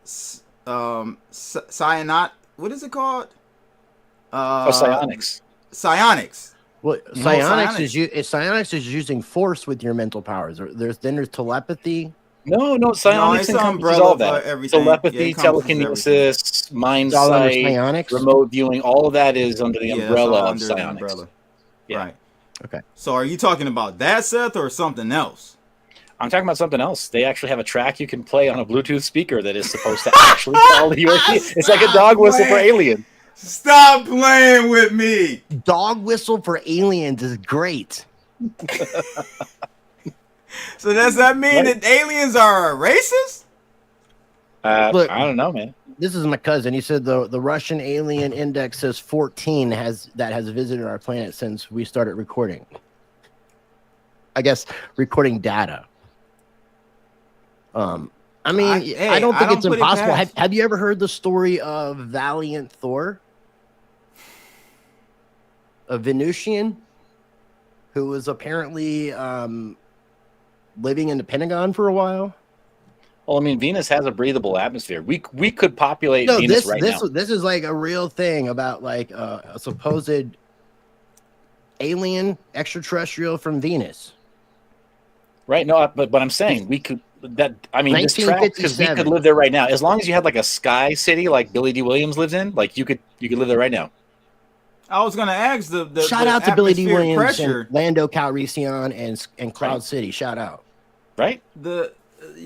cyanot. What is it called? Psionics. Psionics. Well, No, psionics is using force with your mental powers. There's telepathy. No, it's psionics an encompasses umbrella all for that. everything. Yeah, Telepathy, it encompasses telekinesis, mind It's all under sight, psionics. remote viewing. All of that is under the Yeah, it's umbrella all of under the psionics. umbrella. Yeah. Right. Okay. So are you talking about that, Seth, or something else? I'm talking about something else. They actually have a track you can play on a Bluetooth speaker that is supposed to actually call the UAP. It's like a dog whistle for alien. Stop playing with me. Dog whistle for aliens is great. So does that mean that aliens are racist? Look, I don't know, man. This is my cousin. He said the Russian alien index says 14 has visited our planet since we started recording. I guess recording data. I mean, I don't think it's impossible. Have you ever heard the story of Valiant Thor? A Venusian who was apparently living in the Pentagon for a while. Well, I mean, Venus has a breathable atmosphere. We could populate Venus right now. This is like a real thing about like a supposed alien extraterrestrial from Venus. Right? No, but I'm saying we could. This track, because we 1957. could live there right now. As long as you had like a sky city like Billy D. Williams lives in, like you could live there right now. I was gonna ask the Shout out to Billy D. atmospheric Williams pressure. and Lando Calrissian and Cloud Right. City. Shout out. Right?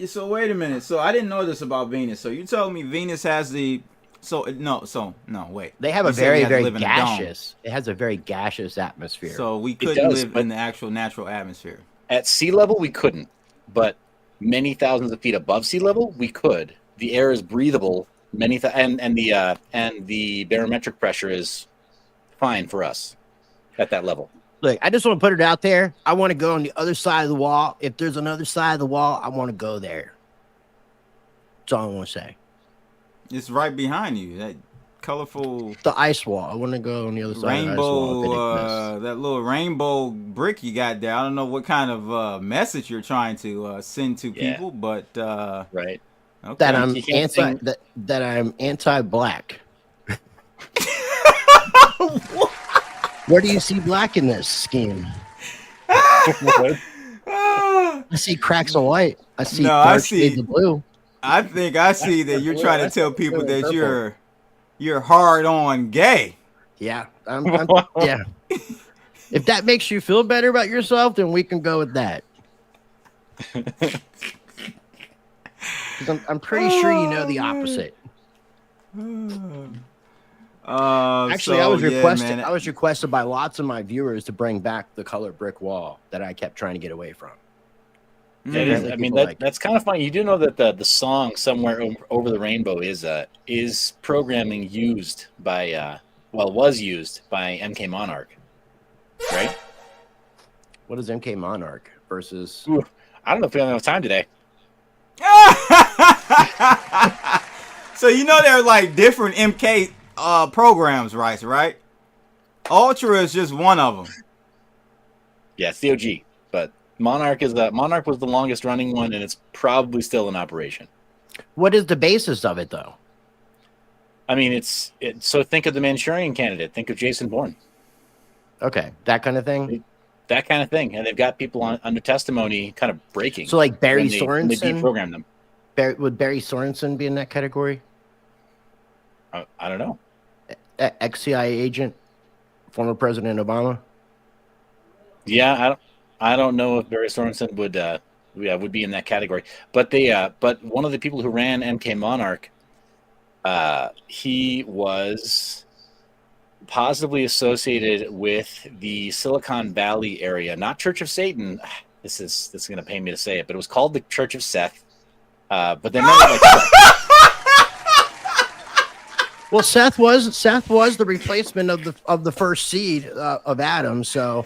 So wait a minute. So I didn't know this about Venus. So you told me Venus has the wait. They have You a said we very, had to very live in a dome. gaseous. It has a very gaseous atmosphere. So we couldn't does, live but- in the actual natural atmosphere. At sea level, we couldn't, but many thousands of feet above sea level, we could. The air is breathable. And the barometric pressure is fine for us at that level. Look, I just want to put it out there. I want to go on the other side of the wall. If there's another side of the wall, I want to go there. That's all I want to say. It's right behind you. That colorful The ice wall. I want to go on the other side of the ice wall. if it exists. that little rainbow brick you got there. I don't know what kind of message you're trying to send to Yeah. people, but Right? okay. That I'm You can't anti. sing- That I'm anti-black. Where do you see black in this scheme? I see cracks of white. I see No, I dark see- shades of blue. I think I see that you're trying to tell people Really that purple. you're hard on gay. Yeah, yeah. If that makes you feel better about yourself, then we can go with that. 'Cause I'm pretty sure you know the opposite. Actually, so, I was yeah, requested. man. I was requested by lots of my viewers to bring back the color brick wall that I kept trying to get away from. Yeah, it is. I mean, that's kind of funny. You do know that the song "Somewhere Over the Rainbow" is programming used by was used by MK Monarch, right? What is MK Monarch versus? Ooh, I don't know if we have enough time today. So you know there are like different MK programs, right? Ultra is just one of them. Yeah, it's the OG, but Monarch was the longest running one, and it's probably still in operation. What is the basis of it, though? I mean, so think of the Manchurian Candidate. Think of Jason Bourne. Okay, that kind of thing. That kind of thing, and they've got people under testimony, kind of breaking. So, like Barry They Sorensen, deprogram them. would Barry Sorensen be in that category? I don't know. Ex-CIA agent, former President Obama. Yeah, I don't know if Barry Sorensen would be in that category. But but one of the people who ran MK Monarch, he was positively associated with the Silicon Valley area, not Church of Satan. This is going to pain me to say it, but it was called the Church of Seth. But they meant it like. Well, Seth was the replacement of the first seed of Adam, so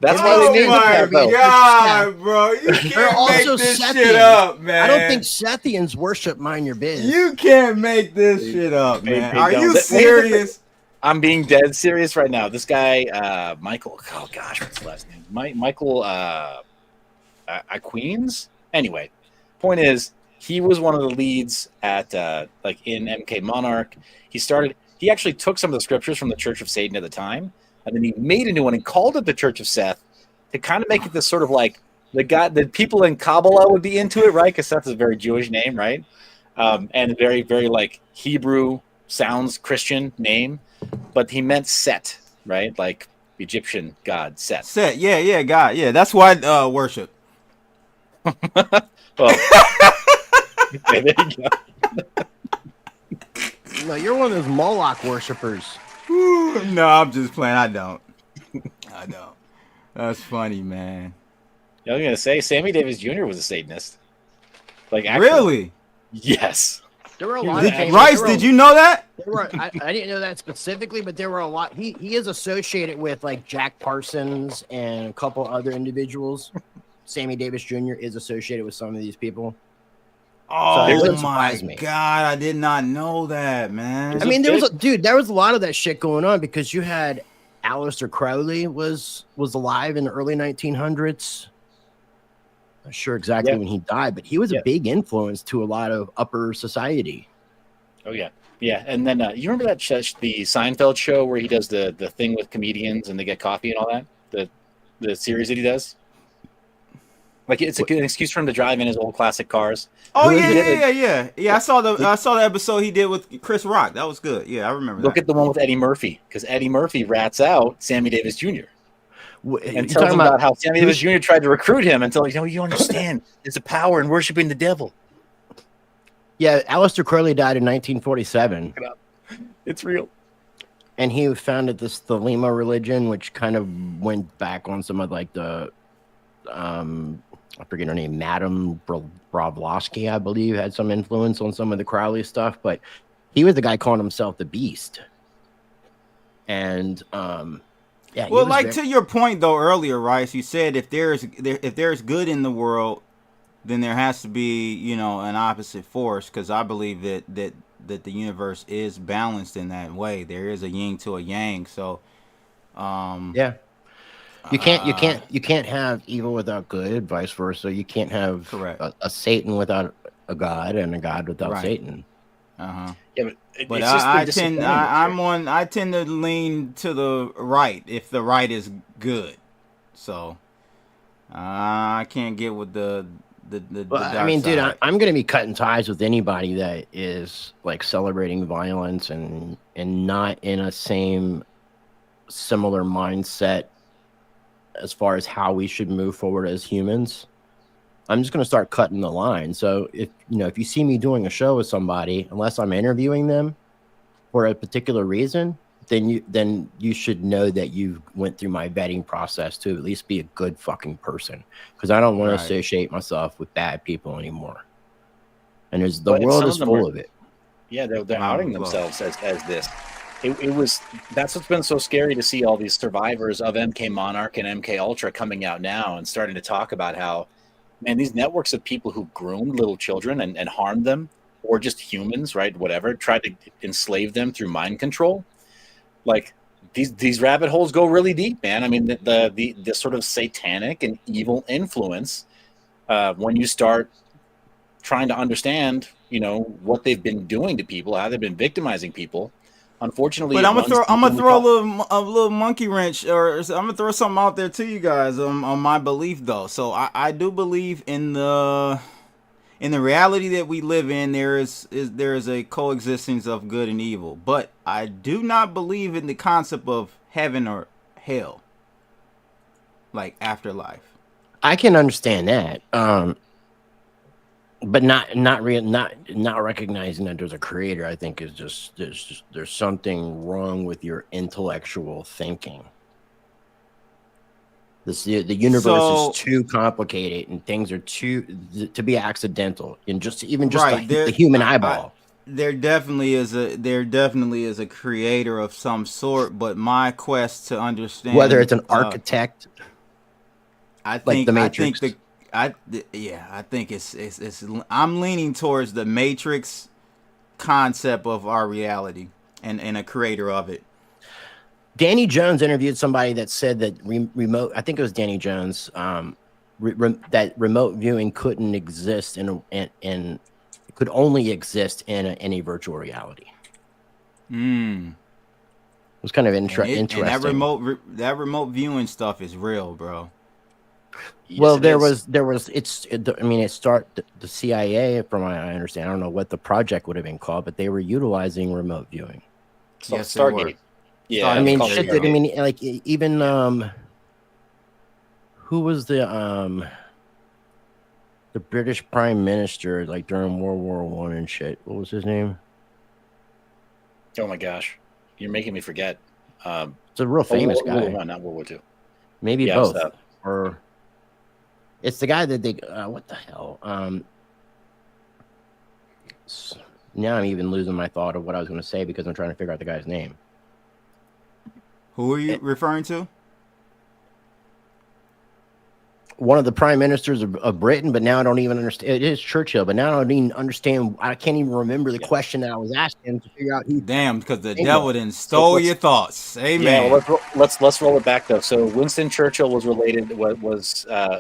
that's why they named it. Oh my God, bro! You can't make this shit up, man. I don't think Sethians worship Mind Your Biz. You can't make this shit up, man. Are you serious? I'm being dead serious right now. This guy, Michael. Oh gosh, what's his last name? Michael Queens. Anyway, point is, he was one of the leads at in MK Monarch. He actually took some of the scriptures from the Church of Satan at the time, and then he made a new one and called it the Church of Seth to kind of make it this sort of like the people in Kabbalah would be into it, right? Because Seth is a very Jewish name, right? And very, very like Hebrew sounds Christian name, but he meant Set, right? Like Egyptian god Set. Set, yeah, God, yeah. That's why I worship. Well, okay, there you go. No, you're one of those Moloch worshippers. No, I'm just playing. I don't. That's funny, man. I was gonna say Sammy Davis Jr. was a Satanist. Like, actually, really? Yes. There were a lot. Rice, did you know that? I didn't know that specifically, but there were a lot. He is associated with like Jack Parsons and a couple other individuals. Sammy Davis Jr. is associated with some of these people. Oh my God, I did not know that, man. I mean, there was a lot of that shit going on because you had Aleister Crowley was alive in the early 1900s. Not sure exactly when he died, but he was a big influence to a lot of upper society. Oh yeah, yeah. And then you remember that the Seinfeld show where he does the thing with comedians and they get coffee and all that? The series that he does. Like it's an excuse for him to drive in his old classic cars. Oh yeah. I saw the episode he did with Chris Rock. That was good. Yeah, I remember. Look at the one with Eddie Murphy, because Eddie Murphy rats out Sammy Davis Jr. and tells him about how Sammy Davis Jr. tried to recruit him until you understand there's a power in worshiping the devil. Yeah, Aleister Crowley died in 1947. It's real. and he founded this Thelema religion, which kind of went back on some of like the I forget her name, Madame Blavatsky, I believe, had some influence on some of the Crowley stuff, but he was the guy calling himself the Beast. And yeah, well, like to your point though earlier, Rice, you said if there's good in the world, then there has to be, you know, an opposite force, because I believe that the universe is balanced in that way. There is a yin to a yang. So yeah. You can't have evil without good, vice versa. You can't have a Satan without a God and a God without Satan. Yeah, but I tend to lean to the right if the right is good. So I can't get with the well, I mean, dude, I'm going to be cutting ties with anybody that is like celebrating violence and not in a similar mindset as far as how we should move forward as humans. I'm just going to start cutting the line. So if you see me doing a show with somebody, unless I'm interviewing them, for a particular reason, then you should know that you went through my vetting process to at least be a good fucking person, because I don't want to associate myself with bad people anymore. And the world is full of it. Yeah, they're outing themselves as this. That's what's been so scary to see all these survivors of MK Monarch and MK Ultra coming out now and starting to talk about how, man, these networks of people who groomed little children and harmed them, or just humans, right? Whatever, tried to enslave them through mind control. Like these rabbit holes go really deep, man. I mean, the sort of satanic and evil influence when you start trying to understand, what they've been doing to people, how they've been victimizing people. Unfortunately, but I'm gonna throw a little monkey wrench, or I'm gonna throw something out there to you guys on my belief though. So I do believe in the reality that we live in. There is a coexistence of good and evil, but I do not believe in the concept of heaven or hell, like afterlife. I can understand that, but not recognizing that there's a creator, I think, is just there's something wrong with your intellectual thinking. The universe is too complicated, and things are to be accidental, and the human eyeball. There definitely is a creator of some sort, but my quest to understand whether it's an architect, I think like the Matrix. I think it's I'm leaning towards the Matrix concept of our reality and a creator of it. Danny Jones interviewed somebody that said that remote, I think it was Danny Jones, that remote viewing couldn't exist in could only exist in any virtual reality. It was kind of interesting. And that remote viewing stuff is real, bro. Well, it started the CIA, from what I understand. I don't know what the project would have been called, but they were utilizing remote viewing. So yes, Stargate. Yeah, I mean, like even who was the British Prime Minister, like during World War I and shit? What was his name? Oh my gosh, you're making me forget. It's a real famous guy. World War I, not World War II. Maybe both. Or it's the guy that they what the hell? Now I'm even losing my thought of what I was going to say because I'm trying to figure out the guy's name. Who are you referring to? One of the prime ministers of Britain, but now I don't even understand. It is Churchill, but now I don't even understand. I can't even remember the question that I was asking to figure out who. Damn, because the devil didn't stole your thoughts. Amen. Yeah, well, let's roll it back though. So Winston Churchill was related.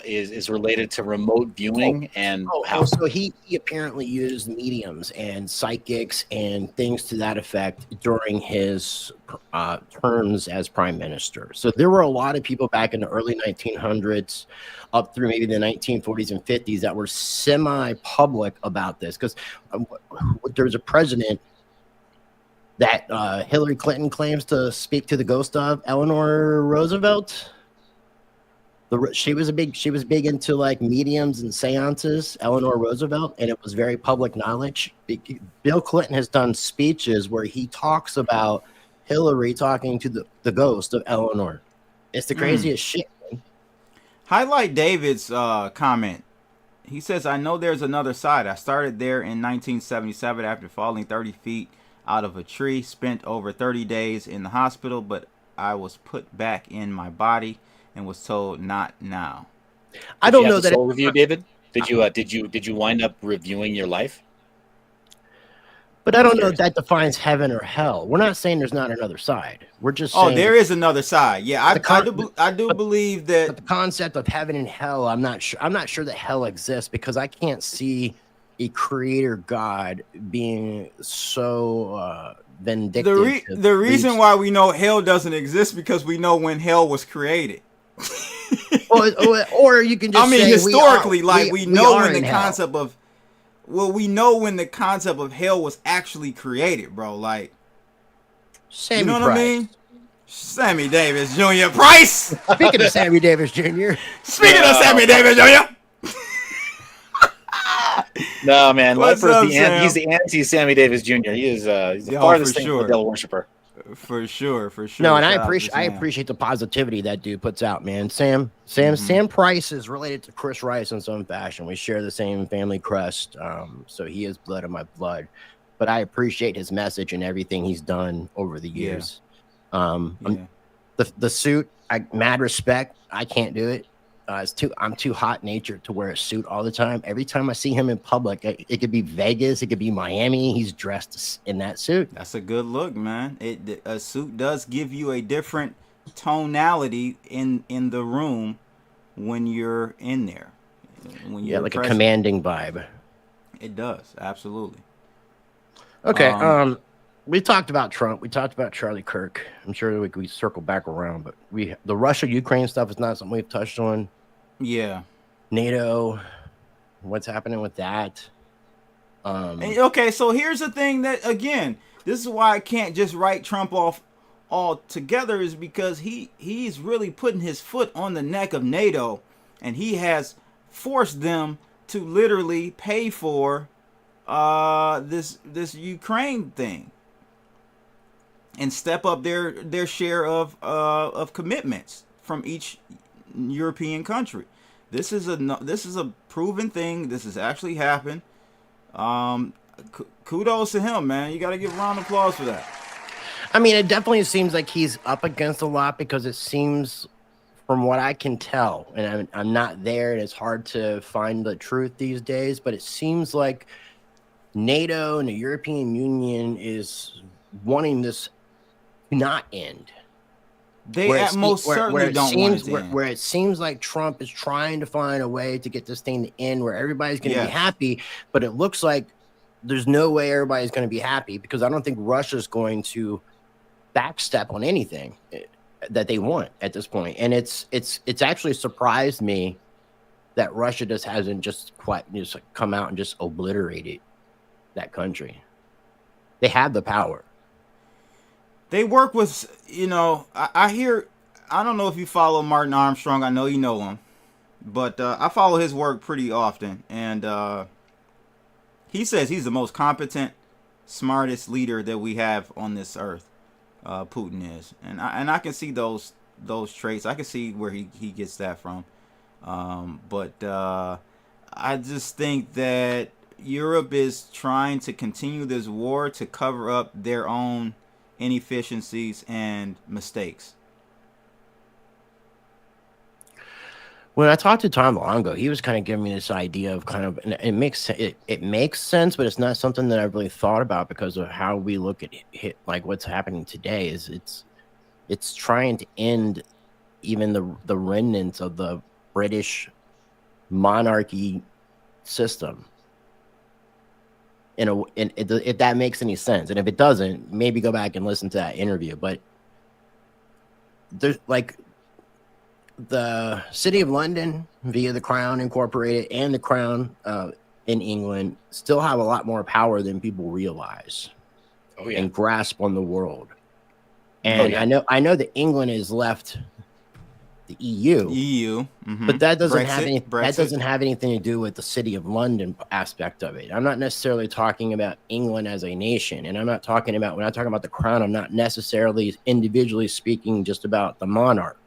Is related to remote viewing and how. So he apparently used mediums and psychics and things to that effect during his terms as prime minister. So there were a lot of people back in the early 1900s. Up through maybe the 1940s and 50s that were semi-public about this, because there was a president that Hillary Clinton claims to speak to the ghost of, Eleanor Roosevelt. She was big into like mediums and seances, Eleanor Roosevelt, and it was very public knowledge. Bill Clinton has done speeches where he talks about Hillary talking to the ghost of Eleanor. It's the craziest shit. Highlight David's comment. He says, I know there's another side. I started there in 1977 after falling 30 feet out of a tree. Spent over 30 days in the hospital, but I was put back in my body and was told not now. I don't know that. Soul review, David? Did you wind up reviewing your life? But I don't know if that defines heaven or hell. We're not saying there's not another side. We're just saying there is another side. Yeah, I do believe that the concept of heaven and hell. I'm not sure that hell exists because I can't see a creator God being so vindictive. The reason why we know hell doesn't exist because we know when hell was created. or you can just say historically, we know when the concept of. Well, we know when the concept of hell was actually created, bro. Like, you know what I mean? Sammy Davis Jr. Price. Speaking of Sammy Davis Jr. Speaking of Sammy Davis Jr. No, man. What's Leper's up, Sam? he's the anti-Sammy Davis Jr. He's the Yo, farthest for thing from sure. a devil worshiper. For sure. No, and Shout out to I Sam. appreciate the positivity that dude puts out, man. Sam Price is related to Chris Rice in some fashion. We share the same family crest, so he is blood of my blood. But I appreciate his message and everything he's done over the years. The suit, mad respect. I can't do it. I'm too hot natured to wear a suit all the time. Every time I see him in public, it could be Vegas, it could be Miami. He's dressed in that suit. That's a good look, man. A suit does give you a different tonality in the room when you're in there. When you're like present. a commanding vibe. It does, absolutely. Okay, we talked about Trump. We talked about Charlie Kirk. I'm sure we circle back around, but the Russia-Ukraine stuff is not something we've touched on. Yeah. NATO, what's happening with that? Okay, so here's the thing that, again, this is why I can't just write Trump off altogether, is because he's really putting his foot on the neck of NATO, and he has forced them to literally pay for this Ukraine thing and step up their share of commitments from each European country. This is a proven thing. This has actually happened. Kudos to him, man. You got to give a round of applause for that. I mean, it definitely seems like he's up against a lot, because it seems, from what I can tell, and I'm not there, and it's hard to find the truth these days, but it seems like NATO and the European Union is wanting this to not end. They most certainly don't want it to end. Where it seems like Trump is trying to find a way to get this thing to end, where everybody's going to be happy, but it looks like there's no way everybody's going to be happy, because I don't think Russia's going to backstep on anything that they want at this point. And it's actually surprised me that Russia just hasn't just come out and just obliterated that country. They have the power. They work with, I hear, I don't know if you follow Martin Armstrong. I know you know him, but I follow his work pretty often. And he says he's the most competent, smartest leader that we have on this earth. Putin is. And I can see those traits. I can see where he gets that from. But I just think that Europe is trying to continue this war to cover up their own inefficiencies and mistakes. When I talked to Tom Longo, he was kind of giving me this idea of and it makes sense, but it's not something that I've really thought about, because of how we look at like what's happening today. Is it's trying to end even the remnants of the British monarchy system. If that makes any sense, and if it doesn't, maybe go back and listen to that interview. But there's like the City of London via the Crown Incorporated and the Crown in England still have a lot more power than people realize and grasp on the world. And I know that England has left the EU, but that doesn't have anything to do with the City of London aspect of it. I'm not necessarily talking about England as a nation, and when I talk about the Crown, I'm not necessarily individually speaking just about the monarch.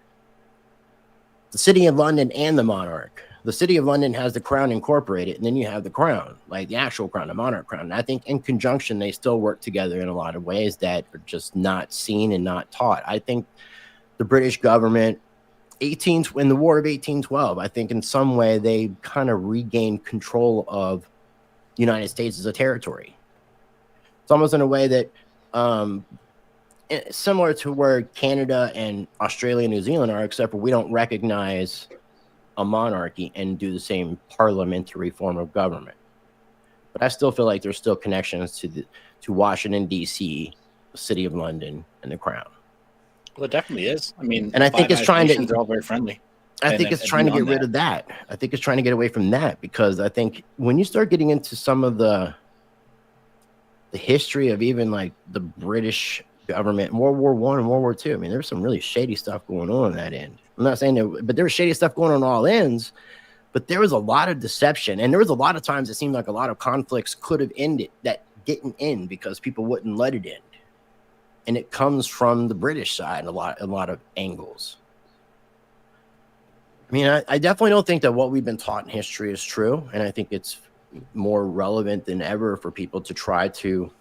The City of London and the monarch. The City of London has the Crown Incorporated, and then you have the Crown, like the actual Crown, the monarch crown. And I think in conjunction, they still work together in a lot of ways that are just not seen and not taught. I think the British government, in the War of 1812, I think in some way they kind of regained control of the United States as a territory. It's almost in a way that similar to where Canada and Australia and New Zealand are, except for we don't recognize a monarchy and do the same parliamentary form of government. But I still feel like there's still connections to Washington, D.C., the City of London, and the Crown. Well, it definitely is. I mean, and I think it's trying to. They're all very friendly. I think it's trying to get rid of that. I think it's trying to get away from that, because I think when you start getting into some of the history of even like the British government, World War I and World War II, I mean, there's some really shady stuff going on that end. I'm not saying that, but there's shady stuff going on all ends. But there was a lot of deception, and there was a lot of times it seemed like a lot of conflicts could have ended that didn't end because people wouldn't let it end. And it comes from the British side, a lot of angles. I mean, I definitely don't think that what we've been taught in history is true, and I think it's more relevant than ever for people to try to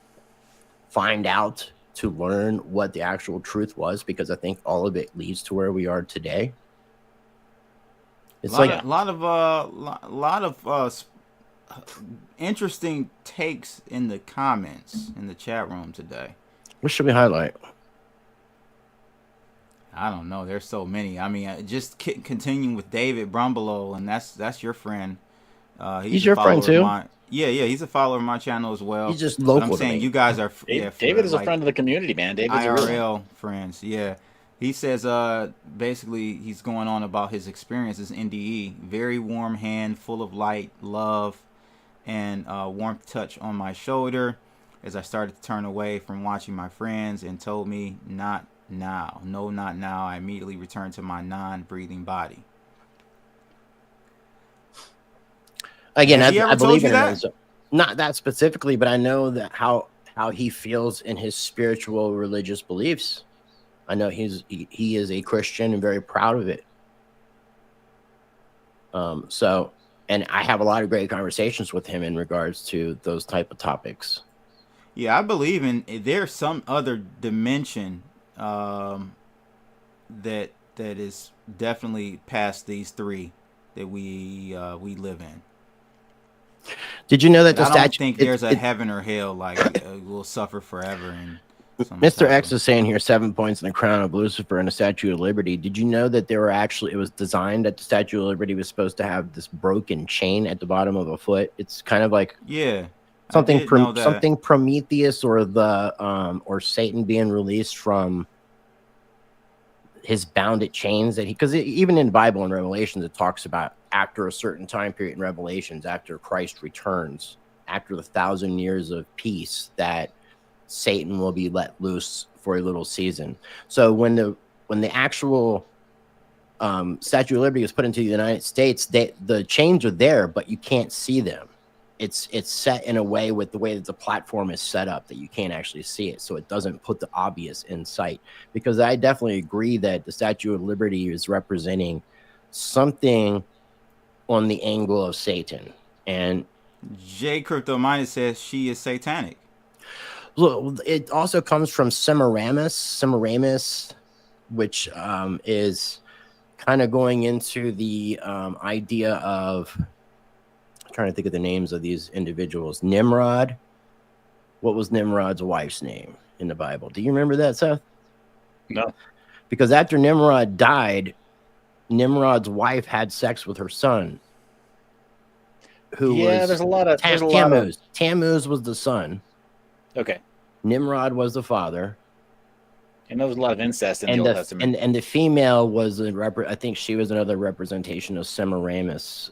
find out, to learn what the actual truth was, because I think all of it leads to where we are today. It's a lot of interesting takes in the comments in the chat room today. What should we highlight? I don't know. There's so many. I mean, just continuing with David Brumbelow, and that's your friend. He's your friend too. Yeah, he's a follower of my channel as well. He's just local. But I'm saying you guys are. David is a friend of the community, man. David's IRL friends. Yeah, he says basically he's going on about his experiences. NDE, very warm hand, full of light, love, and warmth touch on my shoulder as I started to turn away from watching my friends, and told me not now. No, not now. I immediately returned to my non-breathing body. Again, I believe in it. Not that specifically, but I know that how he feels in his spiritual religious beliefs. I know he is a Christian and very proud of it. So, and I have a lot of great conversations with him in regards to those type of topics. Yeah, I believe there's some other dimension that is definitely past these three that we live in. Did you know that I don't think there's a heaven or hell like we'll suffer forever? And Mr. X is saying here 7 points in the crown of Lucifer and the Statue of Liberty. Did you know that it was designed that the Statue of Liberty was supposed to have this broken chain at the bottom of a foot? It's kind of like something Prometheus or Satan being released from his bounded chains, that because even in Bible and Revelations it talks about after a certain time period in Revelations, after Christ returns, after the 1,000 years of peace, that Satan will be let loose for a little season. So when the actual Statue of Liberty was put into the United States, the chains are there, but you can't see them. It's set in a way with the way that the platform is set up that you can't actually see it, so it doesn't put the obvious in sight. Because I definitely agree that the Statue of Liberty is representing something on the angle of Satan. And J Crypto Minded says she is satanic. Look, it also comes from Semiramis, which is kind of going into the idea of, I'm trying to think of the names of these individuals. Nimrod. What was Nimrod's wife's name in the Bible? Do you remember that, Seth? No. Because after Nimrod died, Nimrod's wife had sex with her son. There's a lot of Tammuz. Tammuz was the son. Okay. Nimrod was the father. And there was a lot of incest in the Old Testament. And the female was I think she was another representation of Semiramis,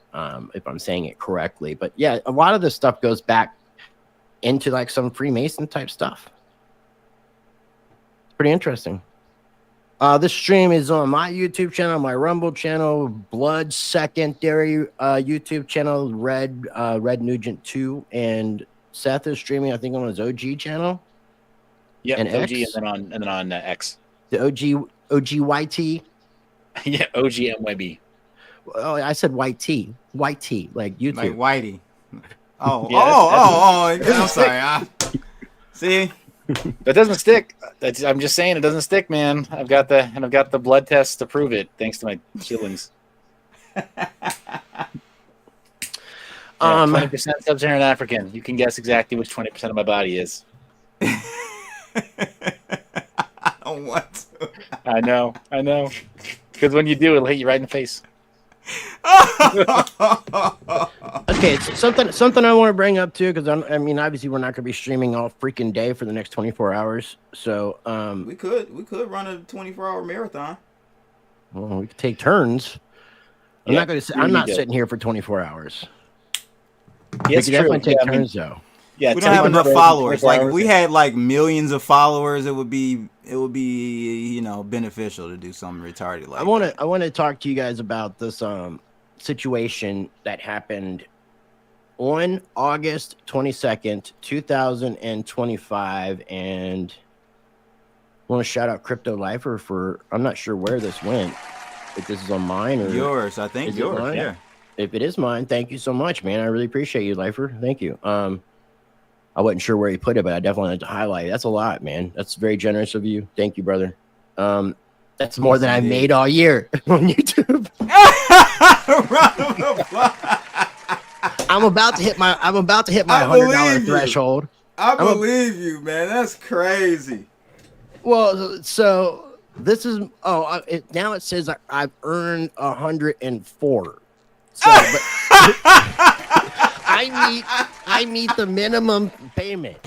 if I'm saying it correctly. But yeah, a lot of this stuff goes back into like some Freemason type stuff. It's pretty interesting. This stream is on my YouTube channel, my Rumble channel, Blood Secondary YouTube channel, Red Nugent 2, and Seth is streaming, I think, on his OG channel. Yeah, and OG, X. and then on X. The OGYT. Yeah, OGMYB. Oh, I said YT, like YouTube, like Whitey. Oh, yeah, I'm sorry. See, that doesn't stick. I'm just saying it doesn't stick, man. I've got the blood tests to prove it, thanks to my killings. 20% Sub-Saharan African. You can guess exactly which 20% of my body is. I don't want to. I know. Because when you do, it'll hit you right in the face. Okay, something I want to bring up too, because I mean, obviously we're not going to be streaming all freaking day for the next 24 hours. So we could run a 24-hour marathon. Well, we could take turns. I'm not sitting here for 24 hours. Yeah, it's we could definitely take turns though. though. Yeah, we don't have enough followers. Like if we had like millions of followers, it would be beneficial to do something retarded like I want to talk to you guys about this situation that happened on August 22nd, 2025. And I want to shout out Crypto Lifer for, I'm not sure where this went, if this is on mine or yours. I think yours. Yeah. If it is mine, thank you so much, man. I really appreciate you, Lifer. Thank you. I wasn't sure where you put it, but I definitely had to highlight it. That's a lot, man. That's very generous of you. Thank you, brother. That's more than I made all year on YouTube. I'm about to hit my $100 threshold. I believe you, man. That's crazy. Well, so this is now it says I've earned 104. So but I meet the minimum payment.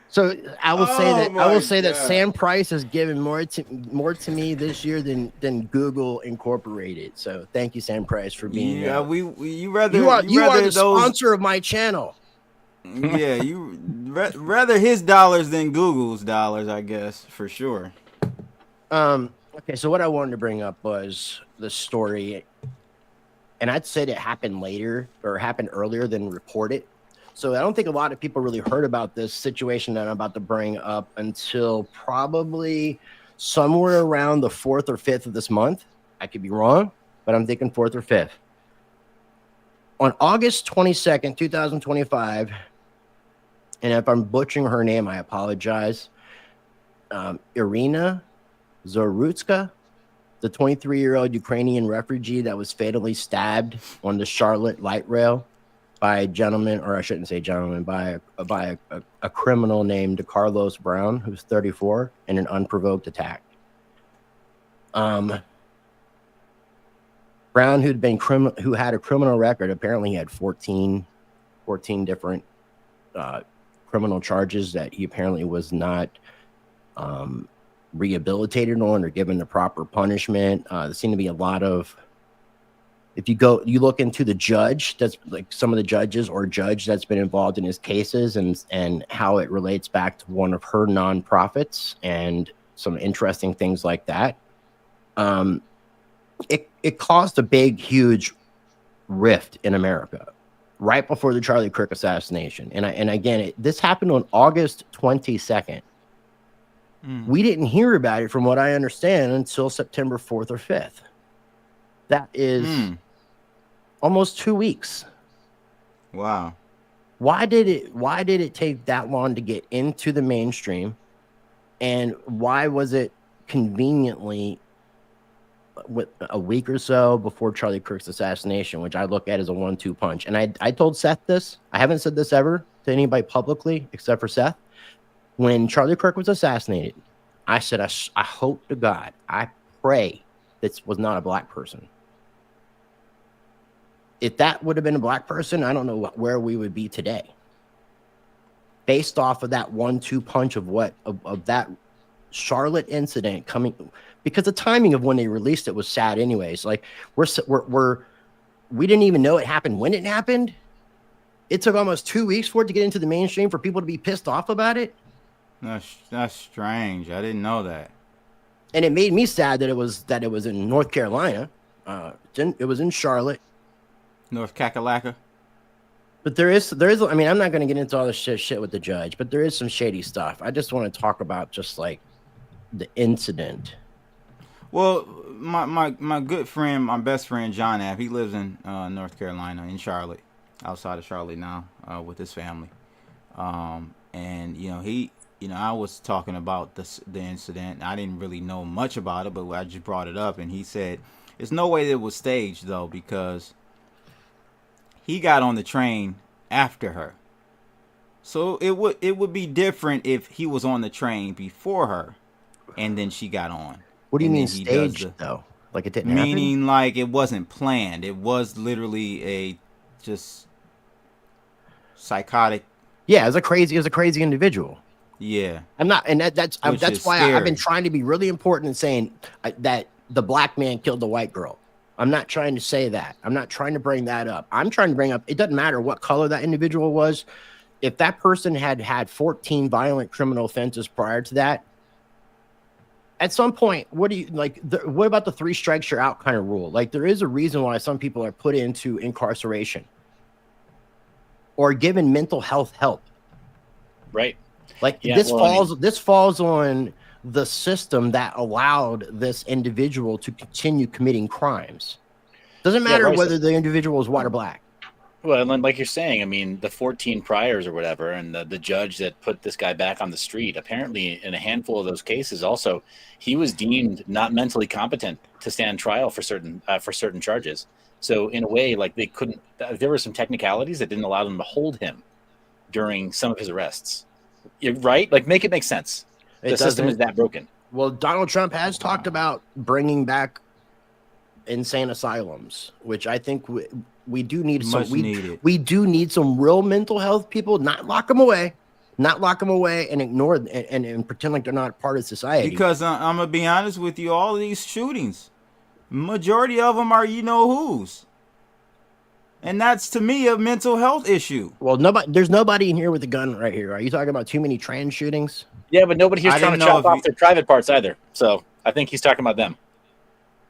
So I will say that Sam Price has given more to me this year than Google Incorporated. So thank you, Sam Price, for being you are the sponsor of my channel. Yeah, you rather his dollars than Google's dollars, I guess, for sure. Okay, so what I wanted to bring up was the story, and I'd said it happened earlier than reported. So I don't think a lot of people really heard about this situation that I'm about to bring up until probably somewhere around the 4th or 5th of this month. I could be wrong, but I'm thinking 4th or 5th. On August 22nd, 2025, and if I'm butchering her name, I apologize, Irina Zorutska, the 23-year-old Ukrainian refugee that was fatally stabbed on the Charlotte light rail by a gentleman, or I shouldn't say gentleman, by a criminal named Carlos Brown, who's 34, in an unprovoked attack. Brown, who had a criminal record, apparently he had 14 different criminal charges that he apparently was not rehabilitated on or given the proper punishment. There seemed to be a lot of, if you look into the judge, that's like some of the judges or judge that's been involved in his cases and how it relates back to one of her nonprofits and some interesting things like that. It caused a big, huge rift in America right before the Charlie Kirk assassination. And again, this happened on August 22nd. We didn't hear about it, from what I understand, until September 4th or 5th. That is almost 2 weeks. Wow. Why did it take that long to get into the mainstream? And why was it conveniently with a week or so before Charlie Kirk's assassination, which I look at as a 1-2 punch? And I told Seth this. I haven't said this ever to anybody publicly except for Seth. When Charlie Kirk was assassinated, I said, I hope to God, I pray this was not a black person. If that would have been a black person, I don't know where we would be today. Based off of that 1-2 punch of that Charlotte incident coming, because the timing of when they released it was sad anyways. Like we didn't even know it happened when it happened. It took almost 2 weeks for it to get into the mainstream for people to be pissed off about it. That's strange. I didn't know that. And it made me sad that it was in North Carolina. It was in Charlotte, North Kakalaka. But there is. I mean, I'm not going to get into all this shit with the judge, but there is some shady stuff. I just want to talk about just like the incident. Well, my good friend, my best friend John App, he lives in North Carolina, in Charlotte, outside of Charlotte now, with his family. And I was talking about the incident. I didn't really know much about it, but I just brought it up, and he said, "There's no way that it was staged though, because he got on the train after her. So it would be different if he was on the train before her, and then she got on." What do you mean staged though? Like it didn't happen? Meaning like it wasn't planned. It was literally a just psychotic. Yeah, it was a crazy individual. Yeah, I'm not, and that's why I've been trying to be really important in saying that the black man killed the white girl. I'm not trying to say that. I'm not trying to bring that up. I'm trying to bring up, it doesn't matter what color that individual was. If that person had 14 violent criminal offenses prior to that, at some point, what do you like? What about the 3 strikes you're out kind of rule? Like, there is a reason why some people are put into incarceration or given mental health help. Right. Like this falls on the system that allowed this individual to continue committing crimes. Doesn't matter whether the individual is white or black. Well, and like you're saying, I mean, the 14 priors or whatever, and the judge that put this guy back on the street, apparently in a handful of those cases also, he was deemed not mentally competent to stand trial for certain charges. So in a way, like they couldn't, there were some technicalities that didn't allow them to hold him during some of his arrests. Right? Like, make it make sense. The system is that broken. Well, Donald Trump has talked about bringing back insane asylums, which I think we do need we do need some real mental health people, not lock them away and ignore and pretend like they're not part of society. Because I'm gonna be honest with you, all of these shootings, majority of them are you know who's, and that's to me a mental health issue. Well, there's nobody in here with a gun right here. Are you talking about too many trans shootings? Yeah, but nobody here's trying to chop off their private parts either. So I think he's talking about them.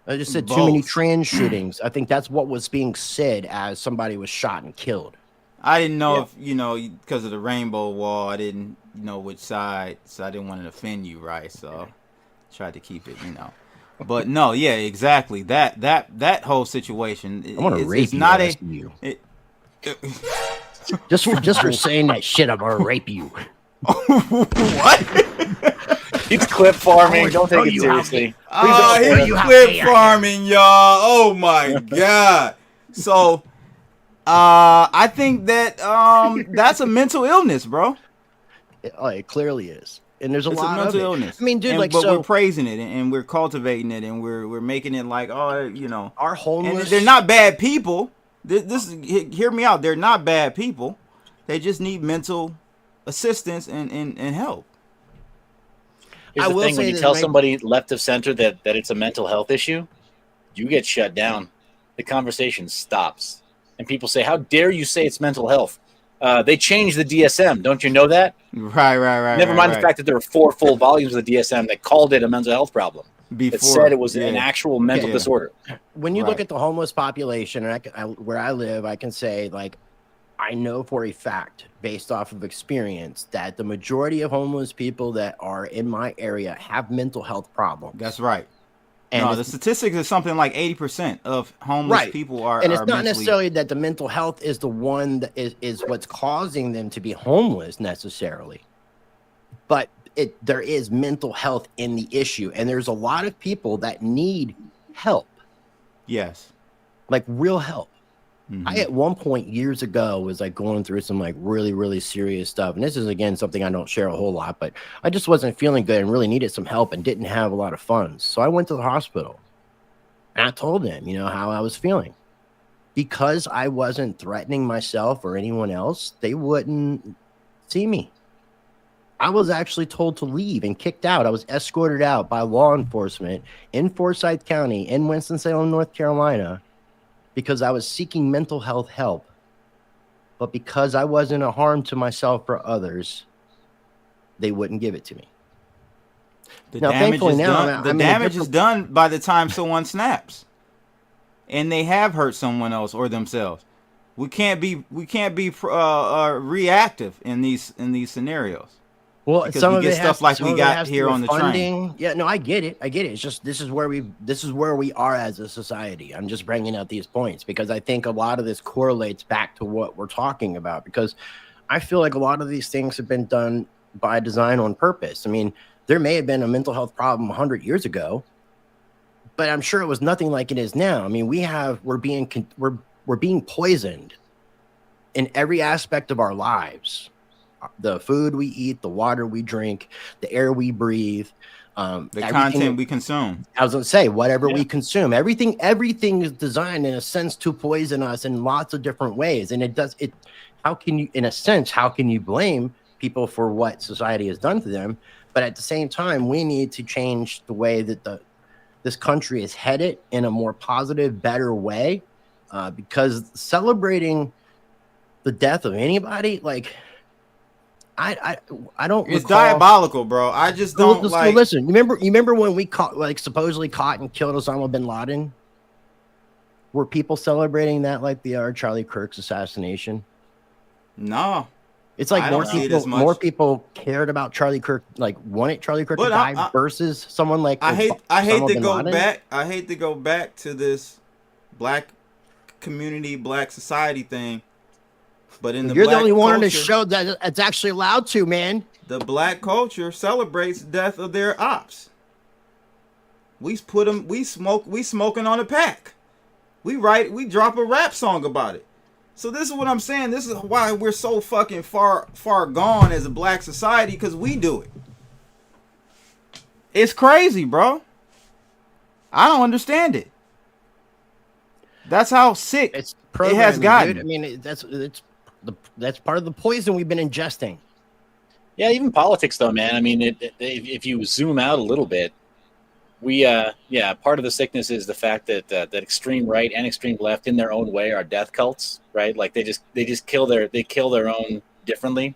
I just said too many trans shootings. I think that's what was being said as somebody was shot and killed. I didn't know if, because of the rainbow wall, I didn't know which side, so I didn't want to offend you, right? So I tried to keep it, But no, yeah, exactly. That whole situation. I want to rape you. Just for saying that shit, I'm gonna rape you. What? He's clip farming. Don't take it seriously. He's clip farming, y'all. Oh my god. So, I think that that's a mental illness, bro. It clearly is, and there's a lot of mental illness. I mean, dude, but we're praising it and we're cultivating it and we're making it like, our homeless. And they're not bad people. Hear me out. They're not bad people. They just need mental assistance and help. Here's the thing, when you tell somebody left of center that it's a mental health issue, you get shut down. The conversation stops. And people say, how dare you say it's mental health? They changed the DSM. Don't you know that? Right. Never mind the fact that there were 4 full volumes of the DSM that called it a mental health problem. It said it was an actual mental disorder. When you look at the homeless population, and where I live, I can say, like, I know for a fact, based off of experience, that the majority of homeless people that are in my area have mental health problems. That's right. And the statistics is something like 80% of homeless people are. And it's not necessarily that the mental health is the one that is what's causing them to be homeless necessarily, but there is mental health in the issue, and there's a lot of people that need help. Yes, like real help. I at one point years ago was like going through some like really, really serious stuff. And this is, again, something I don't share a whole lot, but I just wasn't feeling good and really needed some help and didn't have a lot of funds. So I went to the hospital and I told them, how I was feeling. Because I wasn't threatening myself or anyone else, they wouldn't see me. I was actually told to leave and kicked out. I was escorted out by law enforcement in Forsyth County in Winston-Salem, North Carolina, because I was seeking mental health help, but because I wasn't a harm to myself or others, they wouldn't give it to me. The damage is done by the time someone snaps, and they have hurt someone else or themselves. We can't be reactive in these scenarios. Well, because some we of get it stuff like we got here on the funding. train. Yeah, no, I get it. It's just this is where we are as a society. I'm just bringing up these points because I think a lot of this correlates back to what we're talking about, because I feel like a lot of these things have been done by design on purpose. I mean, there may have been a mental health problem 100 years ago, but I'm sure it was nothing like it is now. I mean, we're being poisoned in every aspect of our lives. The food we eat, the water we drink, the air we breathe, the content we consume. I was going to say, whatever we consume, everything is designed in a sense to poison us in lots of different ways. And how can you blame people for what society has done to them? But at the same time, we need to change the way that this country is headed in a more positive, better way, because celebrating the death of anybody, like, I don't. It's recall. diabolical, bro. I just don't So listen, you remember when we supposedly caught and killed Osama bin Laden? Were people celebrating that like they are Charlie Kirk's assassination? No. It's like more people cared about Charlie Kirk, like wanted Charlie Kirk to die versus someone like I hate to go back to this black community, black society thing. But you're the only one on the show that it's actually allowed to, man. The black culture celebrates the death of their ops. We smoking on a pack. We drop a rap song about it. So this is what I'm saying. This is why we're so fucking far gone as a black society, because we do it. It's crazy, bro. I don't understand it. That's how sick it has gotten. Dude. I mean, that's part of the poison we've been ingesting. Yeah, even politics, though, man. I mean, if you zoom out a little bit, part of the sickness is the fact that that extreme right and extreme left, in their own way, are death cults, right? Like they just kill their own differently,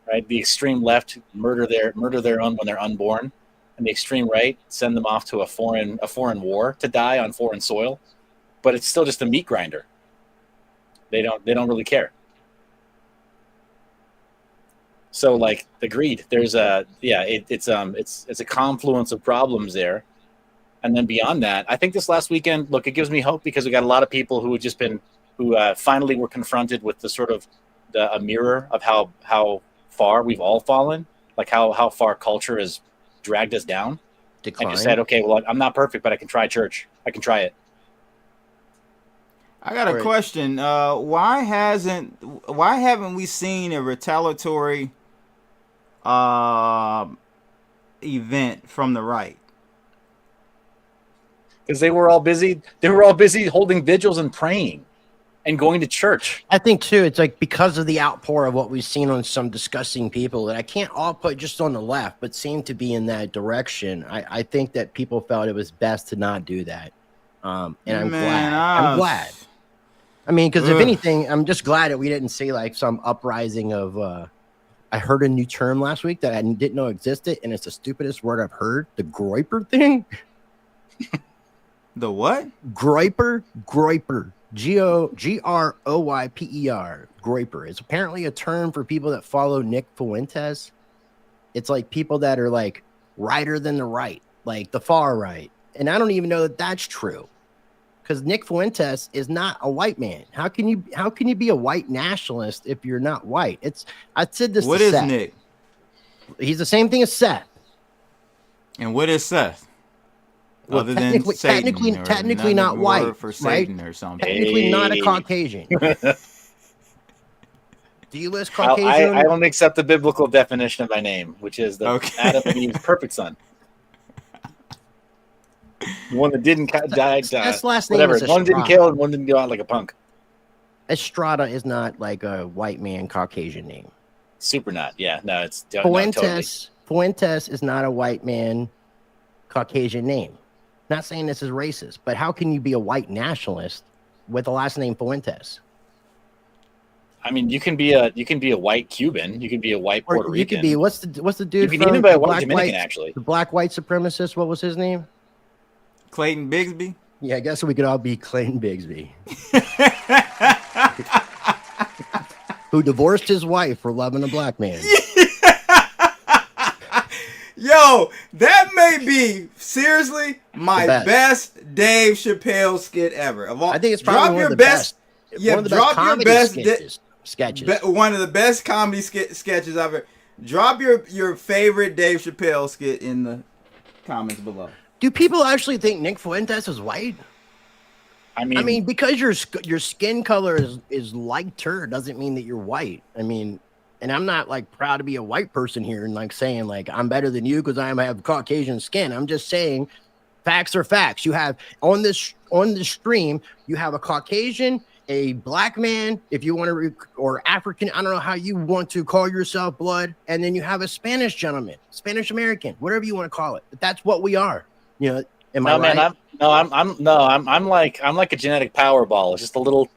right? The extreme left murder their own when they're unborn, and the extreme right send them off to a foreign war to die on foreign soil, but it's still just a meat grinder. They don't really care. So like the greed, there's it's a confluence of problems there. And then beyond that, I think this last weekend, look, it gives me hope because we got a lot of people who finally were confronted with the sort of a mirror of how far we've all fallen, like how far culture has dragged us down. Decline. And just said, okay, well, I'm not perfect, but I can try church. I can try it. I got a question. Why haven't we seen a retaliatory event from the right? Because they were all busy. They were all busy holding vigils and praying, and going to church. I think too, it's like because of the outpour of what we've seen on some disgusting people that I can't all put just on the left, but seem to be in that direction. I think that people felt it was best to not do that, and I'm glad. I mean, because if anything, I'm just glad that we didn't see like some uprising of. I heard a new term last week that I didn't know existed, and it's the stupidest word I've heard. The groiper thing. The what? Groiper. Groiper. Groiper. It's apparently a term for people that follow Nick Fuentes. It's like people that are like righter than the right, like the far right. And I don't even know that that's true. Because Nick Fuentes is not a white man. How can you be a white nationalist if you're not white? I said this. What is Nick? He's the same thing as Seth. And what is Seth? Well, other than Satan, technically not white, for Satan, right? Or something. Technically not a Caucasian. Do you list Caucasian? I don't accept the biblical definition of my name, which is the Adam and Eve's perfect son. The one that didn't die. That's last name. Whatever. Is one didn't kill, and one didn't go out like a punk. Estrada is not like a white man Caucasian name. Super not. Yeah. No, it's Fuentes. No, totally. Fuentes is not a white man Caucasian name. Not saying this is racist, but how can you be a white nationalist with the last name Fuentes? I mean, you can be a white Cuban, you can be a white Puerto Rican. You could be what's the dude? You can even be a white Dominican, actually. The black white supremacist. What was his name? Clayton Bigsby. Yeah, I guess we could all be Clayton Bigsby, who divorced his wife for loving a black man. Yo, that may be seriously my best Dave Chappelle skit ever. I think it's probably one of the best. Yeah, drop your best sketches. One of the best comedy sketches I've ever. Drop your favorite Dave Chappelle skit in the comments below. Do people actually think Nick Fuentes is white? I mean, because your skin color is lighter doesn't mean that you're white. I mean. And I'm not like proud to be a white person here and like saying like I'm better than you because I have Caucasian skin. I'm just saying facts are facts. You have on this stream, you have a Caucasian, a black man, if you want to, or African. I don't know how you want to call yourself, blood. And then you have a Spanish gentleman, Spanish American, whatever you want to call it. But that's what we are. You know, am I right? I'm like a genetic Powerball. It's just a little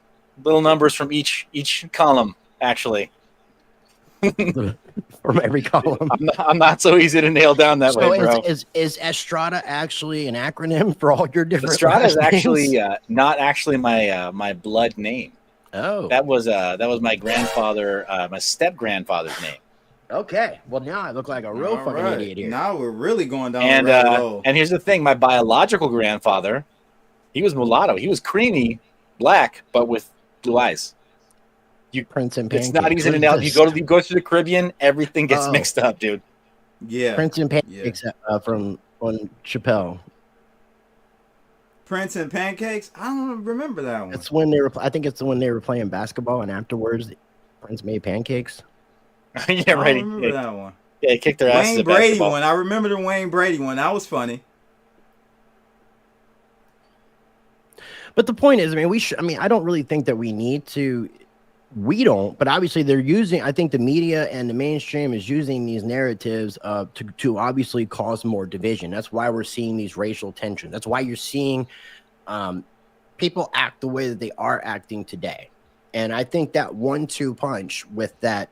numbers from each column, actually. from every column. I'm not so easy to nail down that way, bro. Is Estrada actually an acronym for all your different? Estrada is actually names? not actually my my blood name. Oh, That was my grandfather, my step grandfather's name. okay. Well, now I look like a real All fucking right. idiot here. Now we're really going down And the rabbit hole. and here's the thing: my biological grandfather, he was mulatto. He was creamy black, but with blue eyes. Prince and It's Pancakes. not easy to What nail. is You this? go through the Caribbean, everything gets Oh. mixed up, dude. Yeah. Prince and Pancakes from on Chappelle. Prince and Pancakes? I don't remember that one. It's when they were. I think it's when they were playing basketball, and afterwards, Prince made pancakes. Yeah, I right. don't remember that one. Yeah, he kicked their asses Wayne at Brady basketball. one. I remember the Wayne Brady one. That was funny. But the point is, I mean, I don't really think that we need to. We don't, but obviously they're using. I think the media and the mainstream is using these narratives to obviously cause more division. That's why we're seeing these racial tensions. That's why you're seeing people act the way that they are acting today. And I think that 1-2 punch with that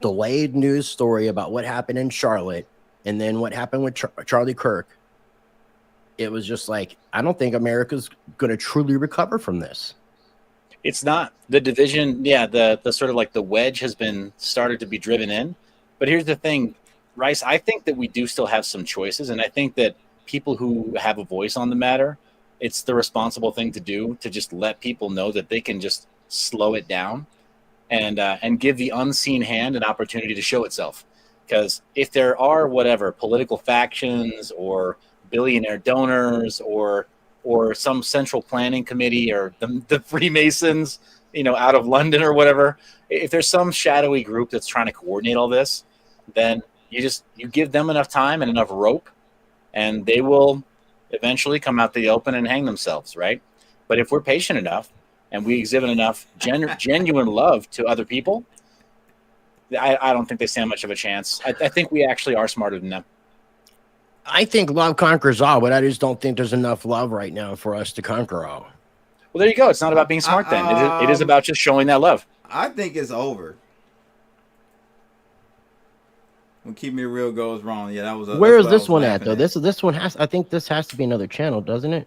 delayed news story about what happened in Charlotte and then what happened with Charlie Kirk, it was just like, I don't think America's going to truly recover from this. It's not the division. Yeah, the sort of like the wedge has been started to be driven in. But here's the thing, Rice, I think that we do still have some choices. And I think that people who have a voice on the matter, it's the responsible thing to do to just let people know that they can just slow it down and give the unseen hand an opportunity to show itself. Because if there are whatever political factions or billionaire donors or some central planning committee or the Freemasons, out of London or whatever, if there's some shadowy group that's trying to coordinate all this, then you give them enough time and enough rope, and they will eventually come out the open and hang themselves, right? But if we're patient enough and we exhibit enough genuine love to other people, I don't think they stand much of a chance. I think we actually are smarter than them. I think love conquers all, but I just don't think there's enough love right now for us to conquer all. Well, there you go. It's not about being smart then. It is about just showing that love. I think it's over. When Keep Me Real goes wrong, yeah, that was. Where is this one at though? This one has. I think this has to be another channel, doesn't it?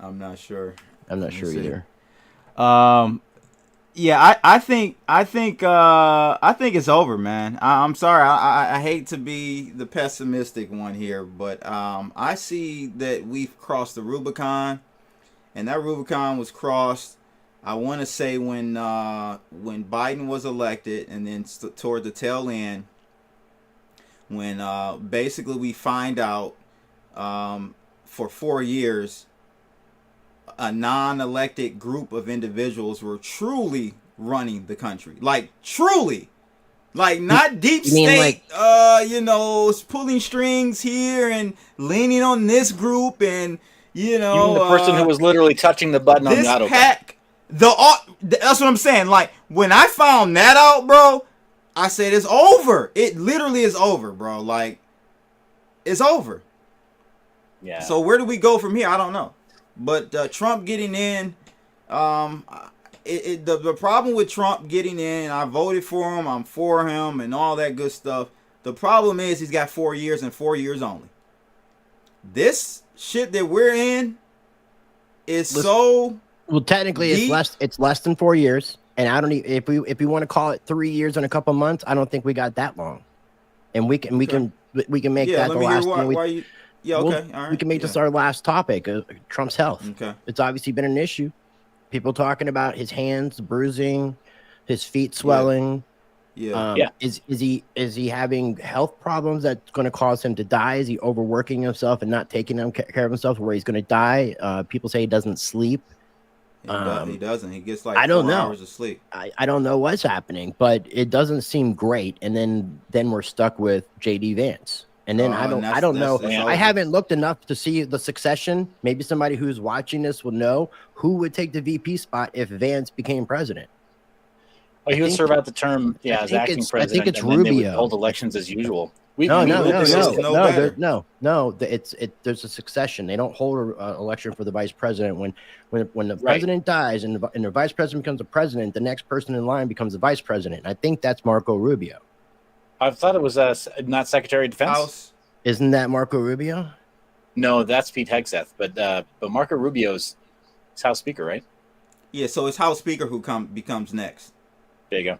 I'm not sure. I'm not sure either. Yeah, I think it's over, man. I'm sorry. I hate to be the pessimistic one here, but I see that we've crossed the Rubicon, and that Rubicon was crossed. I want to say when Biden was elected, and then toward the tail end, when basically we find out for 4 years, a non-elected group of individuals were truly running the country. Like truly. Like not deep state, pulling strings here and leaning on this group and, Even the person who was literally touching the button on the auto. That's what I'm saying. Like when I found that out, bro, I said it's over. It literally is over, bro. Like it's over. Yeah. So where do we go from here? I don't know. But Trump getting in, the problem with Trump getting in, I voted for him, I'm for him, and all that good stuff. The problem is he's got 4 years and 4 years only. This shit that we're in is so. Well, technically, deep. it's less than 4 years, and I don't. If we want to call it 3 years and a couple months, I don't think we got that long, and we can make that the last thing. Yeah, okay. All right. We can make this our last topic, Trump's health. Okay. It's obviously been an issue. People talking about his hands bruising, his feet swelling. Yeah. Is he having health problems that's going to cause him to die? Is he overworking himself and not taking care of himself where he's going to die? People say he doesn't sleep. He doesn't. He gets like 4 hours of sleep. I don't know what's happening, but it doesn't seem great. And then we're stuck with JD Vance. And then I don't know. I haven't looked enough to see the succession. Maybe somebody who's watching this will know who would take the VP spot if Vance became president. Well, he would serve out the term, as acting president. I think it's and then Rubio. they would hold elections as usual. No. better. There's a succession. They don't hold an election for the vice president. When the president dies and the vice president becomes the president, the next person in line becomes the vice president. I think that's Marco Rubio. I thought it was not Secretary of Defense. House. Isn't that Marco Rubio? No, that's Pete Hegseth. But Marco Rubio's House Speaker, right? Yeah, so it's House Speaker who becomes next. There you go.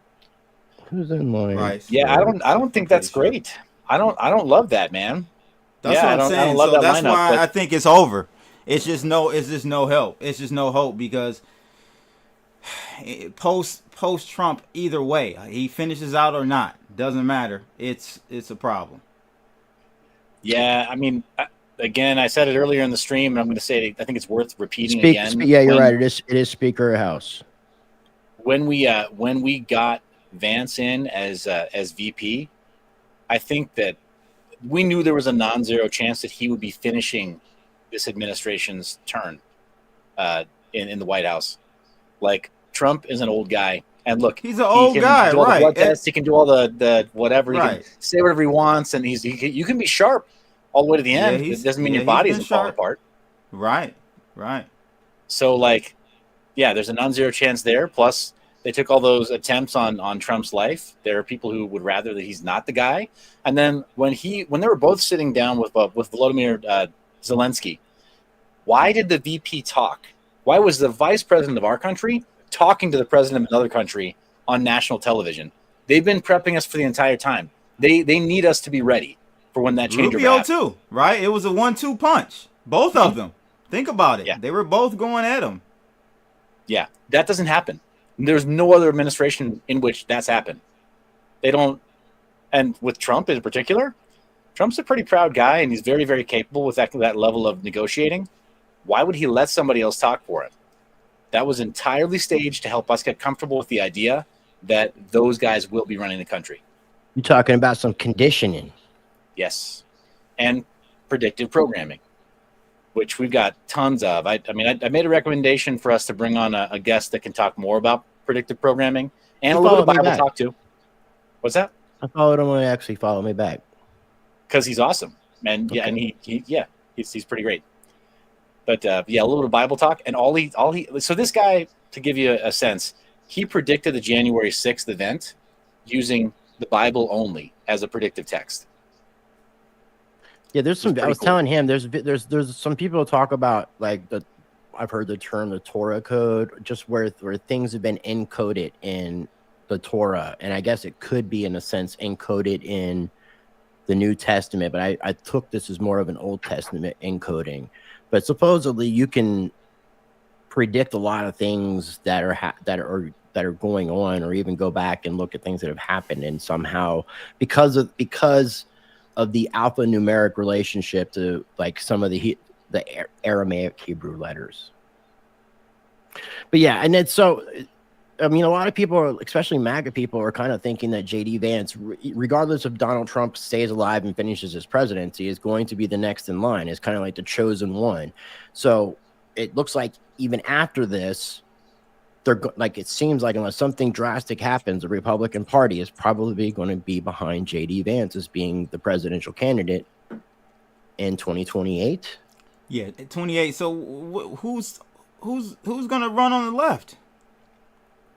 Who's in line? Right. Yeah, I don't think that's great. I don't love that, man. That's yeah, what I'm saying. I don't love so that that's lineup, why but... I think it's over. It's just no help. It's just no hope because post Trump, either way, he finishes out or not, doesn't matter. It's a problem. Yeah, I mean, again, I said it earlier in the stream, and I'm going to say it, I think it's worth repeating again. Yeah, you're right. It is Speaker of House. When we got Vance in as VP, I think that we knew there was a non-zero chance that he would be finishing this administration's turn in the White House. Like, Trump is an old guy, and look, he's an old guy, do all right? The blood tests, he can do all the whatever. Right. He can say whatever he wants, and you can be sharp all the way to the end. It doesn't mean your body isn't falling apart. Right. So, like, yeah, there's a non-zero chance there. Plus, they took all those attempts on Trump's life. There are people who would rather that he's not the guy. And then when they were both sitting down with Volodymyr Zelensky, why did the VP talk? Why was the vice president of our country talking to the president of another country on national television? They've been prepping us for the entire time. They need us to be ready for when that change Rubio happens. too, right? It was a 1-2 punch. Both of them. Think about it. Yeah. They were both going at him. Yeah, that doesn't happen. There's no other administration in which that's happened. They don't, and with Trump in particular, Trump's a pretty proud guy, and he's very, very capable with that level of negotiating. Why would he let somebody else talk for him? That was entirely staged to help us get comfortable with the idea that those guys will be running the country. You're talking about some conditioning. Yes, and predictive programming, which we've got tons of. I made a recommendation for us to bring on a guest that can talk more about predictive programming and a little bit of Bible talk too. What's that? I followed him when he actually followed me back. Because he's awesome. And yeah, and he's pretty great. But a little bit of Bible talk and so this guy, to give you a sense, he predicted the January 6th event using the Bible only as a predictive text. Yeah, there's some. I was telling him there's some people talk about like I've heard the term the Torah code, just where things have been encoded in the Torah, and I guess it could be in a sense encoded in the New Testament, but I took this as more of an Old Testament encoding. But supposedly you can predict a lot of things that are going on, or even go back and look at things that have happened, and somehow because of the alphanumeric relationship to like some of the Aramaic Hebrew letters. But yeah, and then so, I mean, a lot of people, especially MAGA people, are kind of thinking that J.D. Vance, regardless if Donald Trump stays alive and finishes his presidency, is going to be the next in line. It's kind of like the chosen one. So it looks like even after this, it seems like unless something drastic happens, the Republican Party is probably going to be behind J.D. Vance as being the presidential candidate in 2028. Yeah, 28. So who's going to run on the left?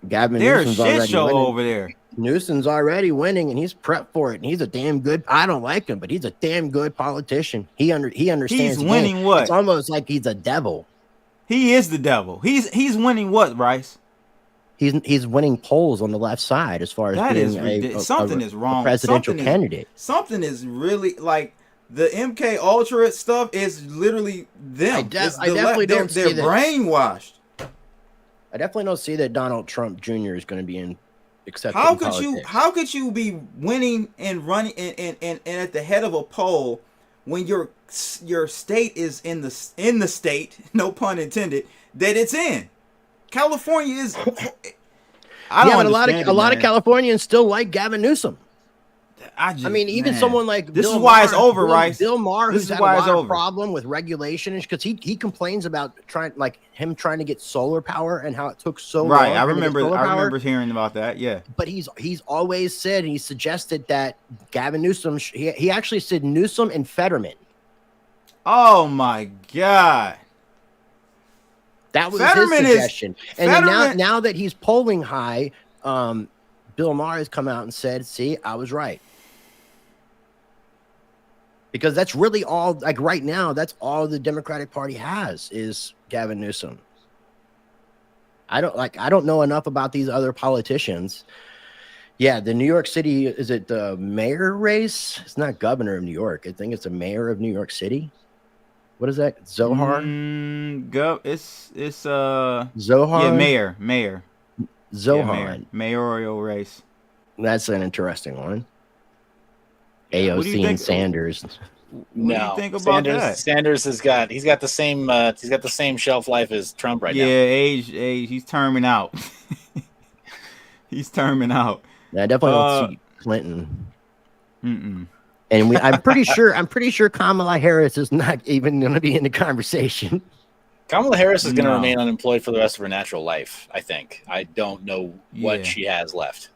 Gavin There's Newsom's a shit already show winning. over there. Newsom's already winning, and he's prepped for it. And he's a damn good. I don't like him, but he's a damn good politician. He understands. He's winning what? It's almost like he's a devil. He is the devil. He's winning what, Bryce? He's winning polls on the left side as far as that being something is wrong. Presidential candidate. Something is really like the MK Ultra stuff is literally them. I definitely don't see they're that. brainwashed. I definitely don't see that Donald Trump Jr. is going to be in. Except how could you be winning and running and at the head of a poll when your state is in the state, no pun intended, that it's in? California is. I don't but a lot of Californians still like Gavin Newsom. I mean, even man. someone like this Bill is why it's Maher, over, right? Bill Maher, This who's is had why a it's lot of over. problem with regulation, because he complains about trying to get solar power and how it took so long. Right, I for him to get solar power. remember hearing about that. Yeah, But he's always said, he suggested that Gavin Newsom, he actually said Newsom and Fetterman. oh my god, That was Fetterman his suggestion. And then Fetterman- now that he's polling high, Bill Maher has come out and said, see, I was right. Because that's really all, like right now, that's all the Democratic Party has is Gavin Newsom. I don't know enough about these other politicians. Yeah, the New York City, is it the mayor race? It's not governor of New York. I think it's a mayor of New York City. What is that? Zohar? It's Zohar? yeah, mayor. Zohar. Yeah, mayoral race. That's an interesting one. What do you AOC think- and Sanders. What do you think about Sanders, that? Sanders he's got the same shelf life as Trump right Yeah, now. age, he's terming out. He's terming out. Yeah, I definitely don't see Clinton. Mm-mm. And I'm pretty sure Kamala Harris is not even going to be in the conversation. Kamala Harris is going to No. remain unemployed for the rest of her natural life, I think. I don't know what Yeah. she has left.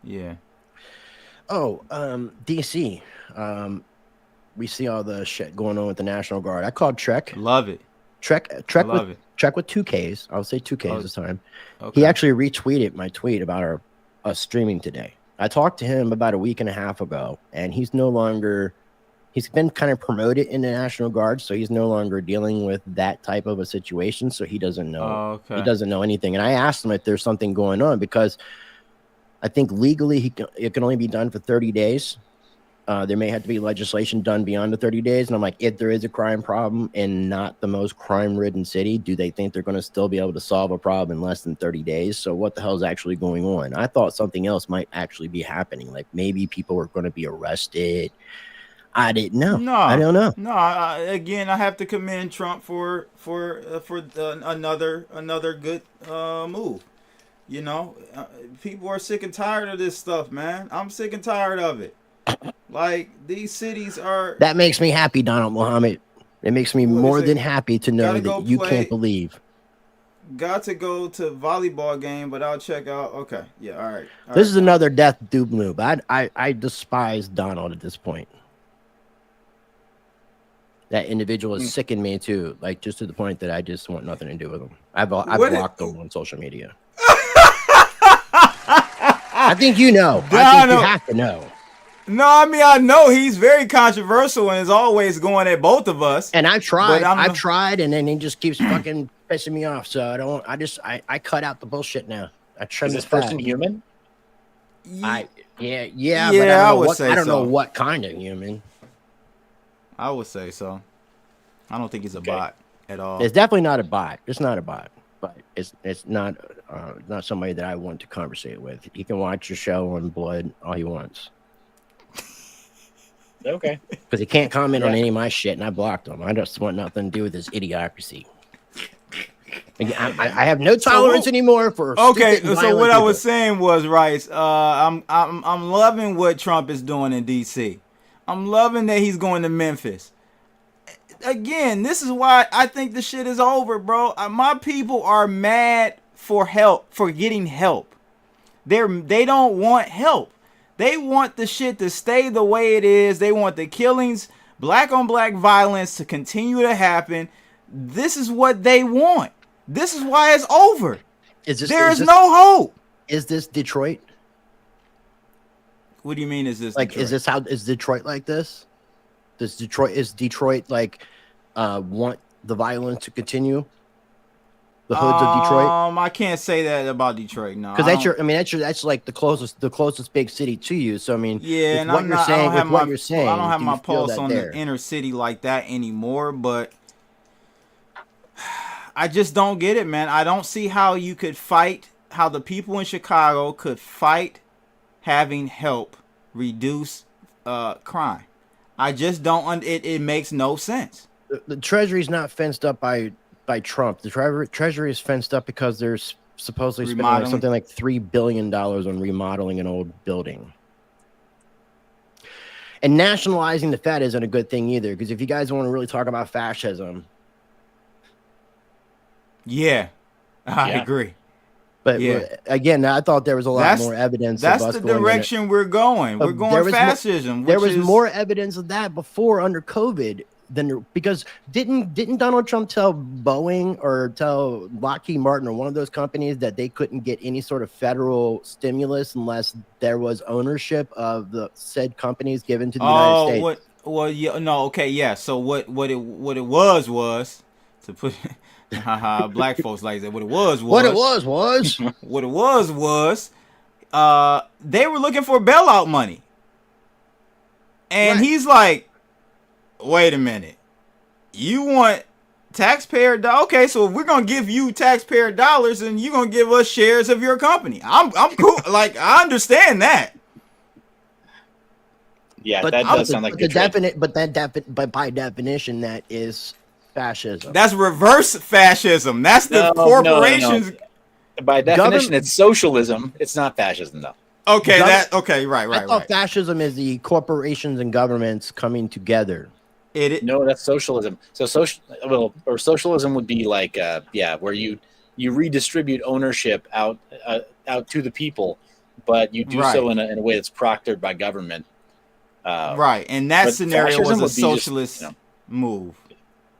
Yeah. Oh, DC. We see all the shit going on with the National Guard. I called Trek. Love it. Trek Love with it. Trek with 2Ks. I'll say 2Ks Oh, this time. Okay. He actually retweeted my tweet about us streaming today. I talked to him about a week and a half ago, and he's been kind of promoted in the National Guard, so he's no longer dealing with that type of a situation, so he doesn't know. Oh, okay. He doesn't know anything. And I asked him if there's something going on, because I think legally it can only be done for 30 days. There may have to be legislation done beyond the 30 days. And I'm like, if there is a crime problem in not the most crime-ridden city, do they think they're going to still be able to solve a problem in less than 30 days? So what the hell is actually going on? I thought something else might actually be happening. Like maybe people were going to be arrested. I didn't know. No, I don't know. No, again, I have to commend Trump for another good move. You know, people are sick and tired of this stuff, man. I'm sick and tired of it. Like, these cities are... That makes me happy, Donald Muhammad. It makes me more than happy to know Gotta that go you play- can't believe. Got to go to volleyball game, but I'll check out. Okay, yeah, all right. This is another death dupe move. I despise Donald at this point. That individual is sicking me too, like just to the point that I just want nothing to do with him. I've blocked him on social media. I think you know. I think you have to know. No, I mean, I know he's very controversial and is always going at both of us. And I've tried. But I've tried, and then he just keeps fucking pissing me off. So I cut out the bullshit now. I trim Is his this person fat. human? Yeah, Yeah, but I would say I don't know so. what kind of human. I would say so. I don't think he's a bot at all. It's definitely not a bot. It's not a bot, but it's not somebody that I want to conversate with. He can watch your show on Blood all he wants. Okay. Because he can't comment on any of my shit, and I blocked him. I just want nothing to do with his idiocracy. I have no tolerance anymore for. Okay, stupid and so what violent I was people. saying was, Rice, I'm loving what Trump is doing in DC. I'm loving that he's going to Memphis. Again, this is why I think the shit is over, bro. My people are mad for help, for getting help. They don't want help. They want the shit to stay the way it is. They want the killings, black on black violence to continue to happen. This is what they want. This is why it's over. There is no hope. Is this Detroit? What do you mean? Is this like? Detroit? Is Detroit like this? Is Detroit like want the violence to continue? The hoods of Detroit. I can't say that about Detroit, no. Because that's like the closest big city to you. So I mean, yeah, and what I'm you're not. saying, I don't have with what my. you're saying, I don't have do my you feel pulse that on there? the inner city like that anymore. But I just don't get it, man. I don't see how you could fight. How the people in Chicago could fight having help reduce crime. I just don't. It makes no sense. The Treasury's not fenced up by Trump. The Treasury is fenced up because there's supposedly spending like something like $3 billion on remodeling an old building. And nationalizing the Fed isn't a good thing either, because if you guys want to really talk about fascism, I agree. But again, I thought there was a lot more evidence. That's the direction we're going. We're going fascism. There was more evidence of that before under COVID than because didn't Donald Trump tell Boeing or tell Lockheed Martin or one of those companies that they couldn't get any sort of federal stimulus unless there was ownership of the said companies given to the United States? So what it was to put black folks like that. What it was they were looking for bailout money, and he's like, wait a minute, you want taxpayer dollars? Okay, so if we're gonna give you taxpayer dollars, and you're gonna give us shares of your company, I'm cool. Like, I understand that. Yeah, but that does sound like but by definition, that is fascism. That's reverse fascism. That's the corporations. No. By definition, it's socialism. It's not fascism, though. Okay, right. I thought fascism is the corporations and governments coming together. No, that's socialism. So socialism would be like, where you redistribute ownership out to the people, but you do so in a way that's proctored by government. Right, and that scenario was a socialist move.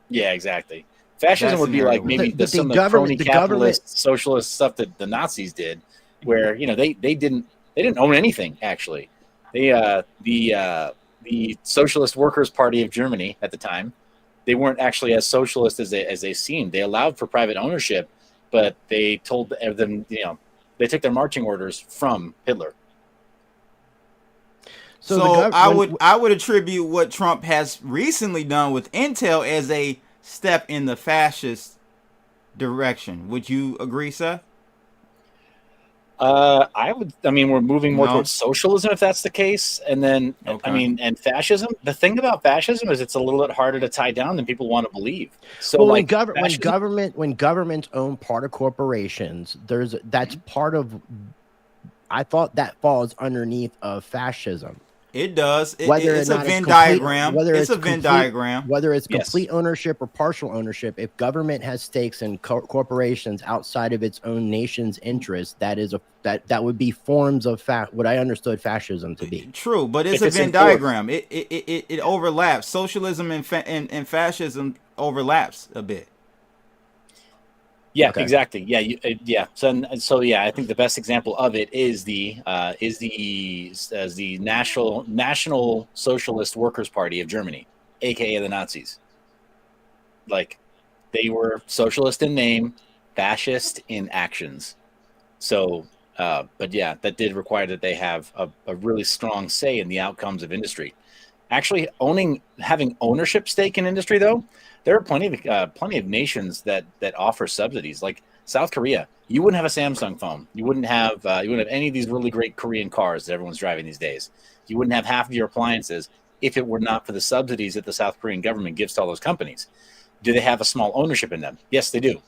Yeah, exactly. Fascism would be like maybe some of the crony capitalist socialist stuff that the Nazis did, where they didn't own anything actually. The Socialist Workers' Party of Germany at the time, they weren't actually as socialist as they seemed. They allowed for private ownership, but they told them, they took their marching orders from Hitler. So I would attribute what Trump has recently done with Intel as a step in the fascist direction. Would you agree, Seth? We're moving more towards socialism if that's the case. And then, and fascism. The thing about fascism is it's a little bit harder to tie down than people want to believe. So when governments own part of corporations, that's part of, I thought that falls underneath of fascism. It does. It's a Venn diagram. It's a Venn diagram. Whether it's complete ownership or partial ownership, if government has stakes in corporations outside of its own nation's interests, that would be forms of what I understood fascism to be. True, but it's a Venn diagram. It overlaps. Socialism and fascism overlaps a bit. Yeah, exactly. Yeah, So I think the best example of it is the National Socialist Workers' Party of Germany, aka the Nazis. Like, they were socialist in name, fascist in actions. So, that did require that they have a really strong say in the outcomes of industry. Actually, having ownership stake in industry, though, there are plenty of nations that offer subsidies. Like South Korea, you wouldn't have a Samsung phone. You wouldn't have any of these really great Korean cars that everyone's driving these days. You wouldn't have half of your appliances if it were not for the subsidies that the South Korean government gives to all those companies. Do they have a small ownership in them? Yes, they do.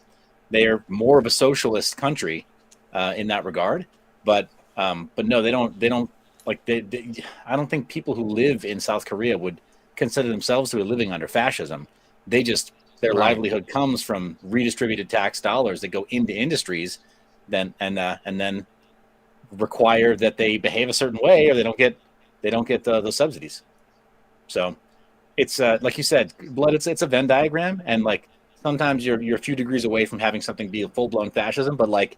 They are more of a socialist country in that regard. But no, they don't. Like I don't think people who live in South Korea would consider themselves to be living under fascism. Their livelihood comes from redistributed tax dollars that go into industries, and then require that they behave a certain way, or they don't get the subsidies. So it's like you said, blood. It's a Venn diagram, and like sometimes you're a few degrees away from having something be a full blown fascism, but like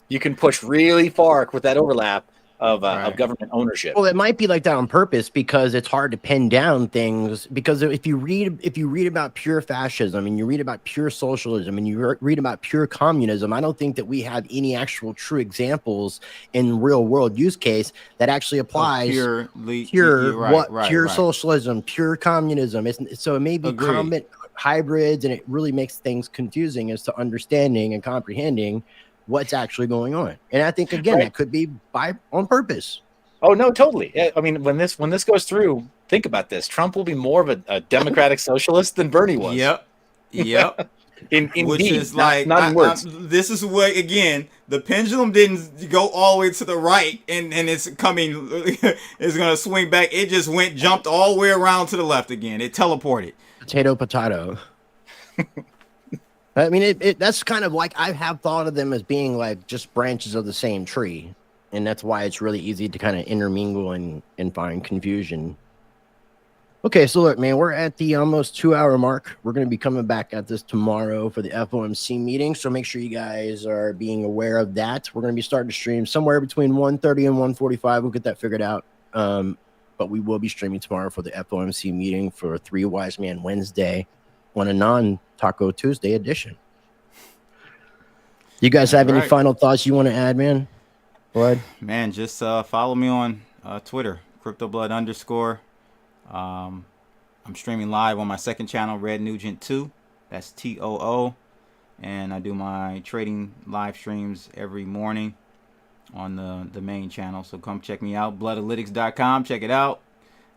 you can push really far with that overlap of government ownership. Well, it might be like that on purpose because it's hard to pin down things. Because if you read about pure fascism and you read about pure socialism and you read about pure communism, I don't think that we have any actual true examples in real world use case that actually applies pure socialism, pure communism. So it may be common hybrids, and it really makes things confusing as to understanding and comprehending what's actually going on. And I think, again, that could be on purpose. Oh, no, totally. I mean, when this goes through, think about this. Trump will be more of a democratic socialist than Bernie was. Yep. which Indeed, is like not in words. this is what, again, the pendulum didn't go all the way to the right and it's coming it's gonna swing back. It just jumped all the way around to the left again. It teleported. Potato. I mean, that's kind of like, I have thought of them as being like just branches of the same tree, and that's why it's really easy to kind of intermingle and find confusion. Okay, so look, man, we're at the almost 2-hour mark. We're going to be coming back at this tomorrow for the FOMC meeting, so make sure you guys are being aware of that. We're going to be starting to stream somewhere between 1:30 and 1:45. We'll get that figured out. But we will be streaming tomorrow for the FOMC meeting for Three Wise Man Wednesday on a non-Taco Tuesday edition. You guys have any final thoughts you want to add, man? Blood? Man, just follow me on Twitter, CryptoBlood_. I'm streaming live on my second channel, Red Nugent 2. That's TOO. And I do my trading live streams every morning on the main channel. So come check me out. Bloodalytics.com. Check it out.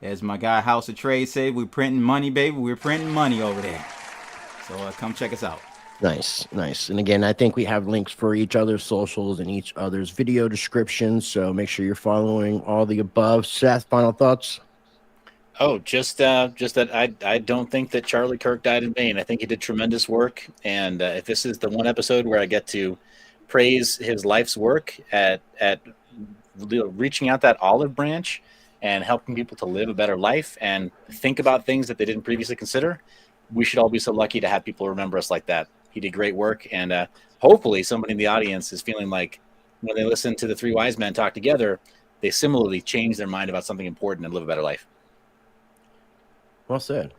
As my guy House of Trade said, we're printing money, baby. We're printing money over there. So come check us out. Nice. And again, I think we have links for each other's socials and each other's video descriptions. So make sure you're following all the above. Seth, final thoughts? Oh, just that I don't think that Charlie Kirk died in vain. I think he did tremendous work, and if this is the one episode where I get to praise his life's work at reaching out that olive branch and helping people to live a better life and think about things that they didn't previously consider, we should all be so lucky to have people remember us like that. He did great work, and hopefully somebody in the audience is feeling like when they listen to the Three Wise Men talk together, they similarly change their mind about something important and live a better life. Well said.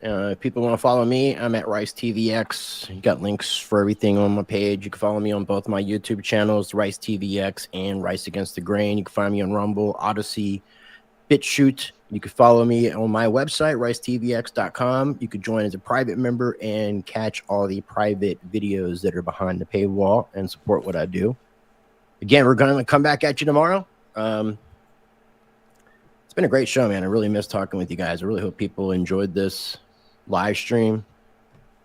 If people want to follow me, I'm at RiceTVX. You got links for everything on my page. You can follow me on both my YouTube channels, RiceTVX and Rice Against the Grain. You can find me on Rumble, Odyssey, BitChute. You can follow me on my website, ricetvx.com. You could join as a private member and catch all the private videos that are behind the paywall and support what I do. Again, we're going to come back at you tomorrow. It's been a great show, man. I really miss talking with you guys. I really hope people enjoyed this live stream.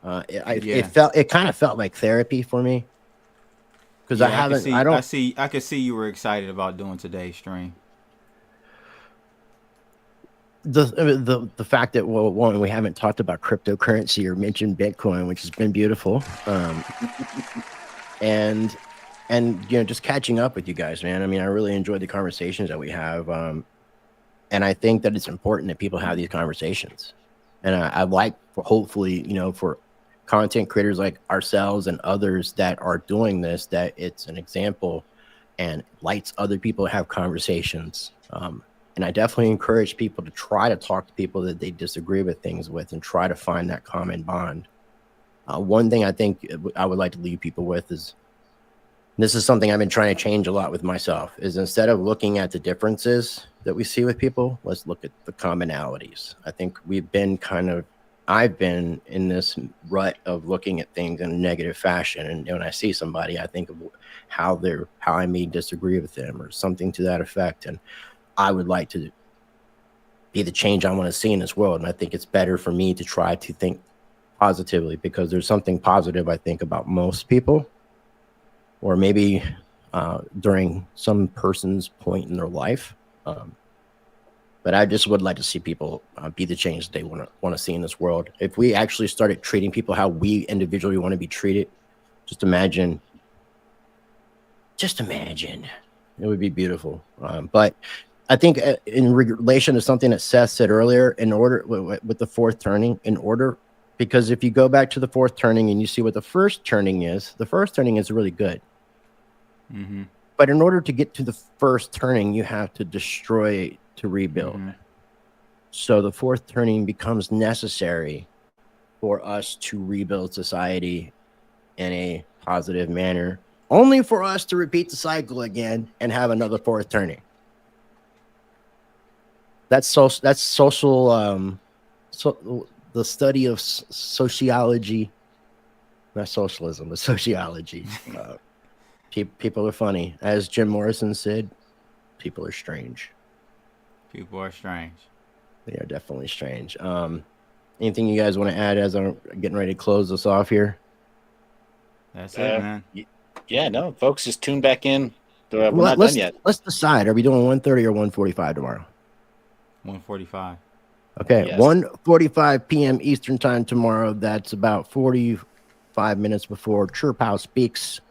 It kind of felt like therapy for me because I could see you were excited about doing today's stream. The fact that, well, one, we haven't talked about cryptocurrency or mentioned Bitcoin, which has been beautiful. And just catching up with you guys, man. I mean, I really enjoyed the conversations that we have. And I think that it's important that people have these conversations. And I'd like, hopefully, for content creators like ourselves and others that are doing this, that it's an example and lights other people to have conversations. And I definitely encourage people to try to talk to people that they disagree with things with and try to find that common bond. One thing I think I would like to leave people with is, this is something I've been trying to change a lot with myself, is instead of looking at the differences that we see with people, let's look at the commonalities. I think I've been in this rut of looking at things in a negative fashion. And when I see somebody, I think of how I may disagree with them or something to that effect. And I would like to be the change I want to see in this world. And I think it's better for me to try to think positively, because there's something positive, I think, about most people, or maybe during some person's point in their life. But I just would like to see people be the change they want to see in this world. If we actually started treating people how we individually want to be treated, just imagine, it would be beautiful. But I think in relation to something that Seth said earlier, in order with the fourth turning, because if you go back to the fourth turning and you see what the first turning is really good. Mm-hmm. But in order to get to the first turning, you have to destroy to rebuild. Mm-hmm. So the fourth turning becomes necessary for us to rebuild society in a positive manner, only for us to repeat the cycle again and have another fourth turning. That's social. The study of sociology, not socialism, but sociology. People are funny. As Jim Morrison said, people are strange. People are strange. They are definitely strange. Anything you guys want to add as I'm getting ready to close this off here? That's it, man. Yeah, no, folks, just tune back in. We're not done yet. Let's decide. Are we doing 1:30 or 1:45 tomorrow? 1:45. Okay, Yes. 1:45 p.m. Eastern time tomorrow. That's about 45 minutes before Chirp House speaks.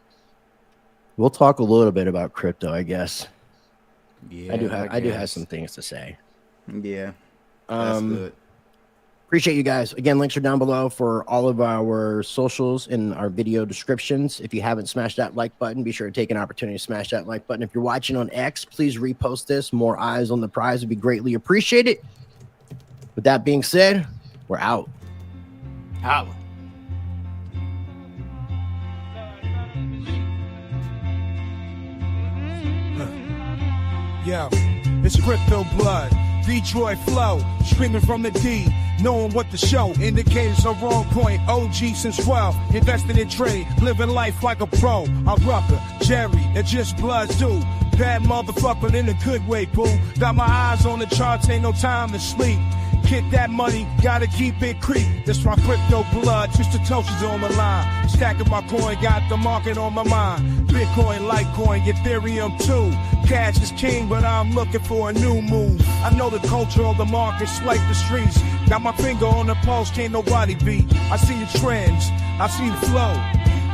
We'll talk a little bit about crypto, I guess. Yeah, I do have some things to say. Yeah, that's good. Appreciate you guys. Again, links are down below for all of our socials in our video descriptions. If you haven't smashed that like button, be sure to take an opportunity to smash that like button. If you're watching on X, please repost this. More eyes on the prize would be greatly appreciated. With that being said, we're out. Out. Yo, it's crypto blood. Detroit flow, screaming from the D, knowing what to show. Indicators are wrong point. OG since 12, invested in trade, living life like a pro. I'm Rucker, Jerry, it's just bloods do. Bad motherfucker in a good way, boo. Got my eyes on the charts, ain't no time to sleep. Get that money, gotta keep it creep. That's my crypto blood, just the toasters on the line. Stacking my coin, got the market on my mind. Bitcoin, Litecoin, Ethereum too. Cash is king, but I'm looking for a new move. I know the culture of the markets like the streets. Got my finger on the pulse, can't nobody beat. I see the trends, I see the flow.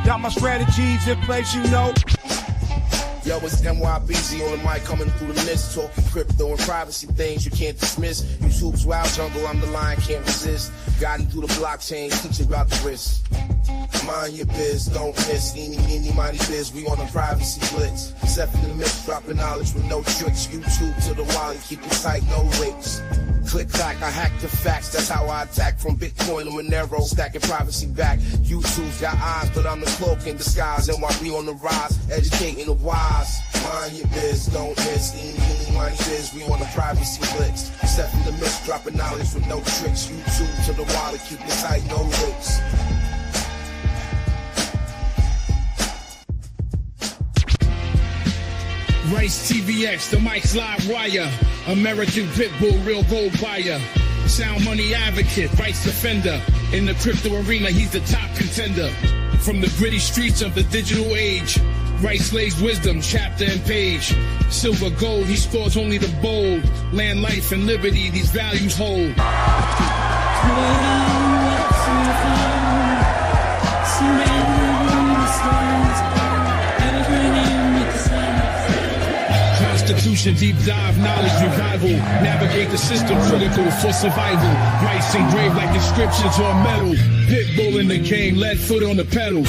Got my strategies in place, you know. Yo, it's NYBZ on the mic coming through the mist, talking crypto and privacy things you can't dismiss. Use hoops, wild jungle, I'm the lion, can't resist. Guiding through the blockchain, teaching about the risk. Mind your biz, don't miss. Eeny, mighty biz, we on a privacy blitz. Step in the mix, dropping knowledge with no tricks. YouTube to the wallet, keep it tight, no leaks. Click clack, I hack the facts, that's how I attack. From Bitcoin to Monero, stacking privacy back. YouTube's got eyes, but I'm the cloak in disguise. NYB on the rise, educating the wise. Mind your biz, don't miss. Eeny, mighty biz, we on the privacy blitz. Step in the mix, dropping knowledge with no tricks. YouTube to the wallet, keep it tight, no leaks. Rice TVX, the Mike's live wire. American Pitbull, real gold buyer. Sound money advocate, rights defender. In the crypto arena, he's the top contender. From the gritty streets of the digital age, Rice lays wisdom, chapter and page. Silver, gold, he scores only the bold. Land, life, and liberty, these values hold. Constitution, deep dive, knowledge revival. Navigate the system, critical for survival. Rice engraved like inscriptions on metal. Pitbull in the game, lead foot on the pedal.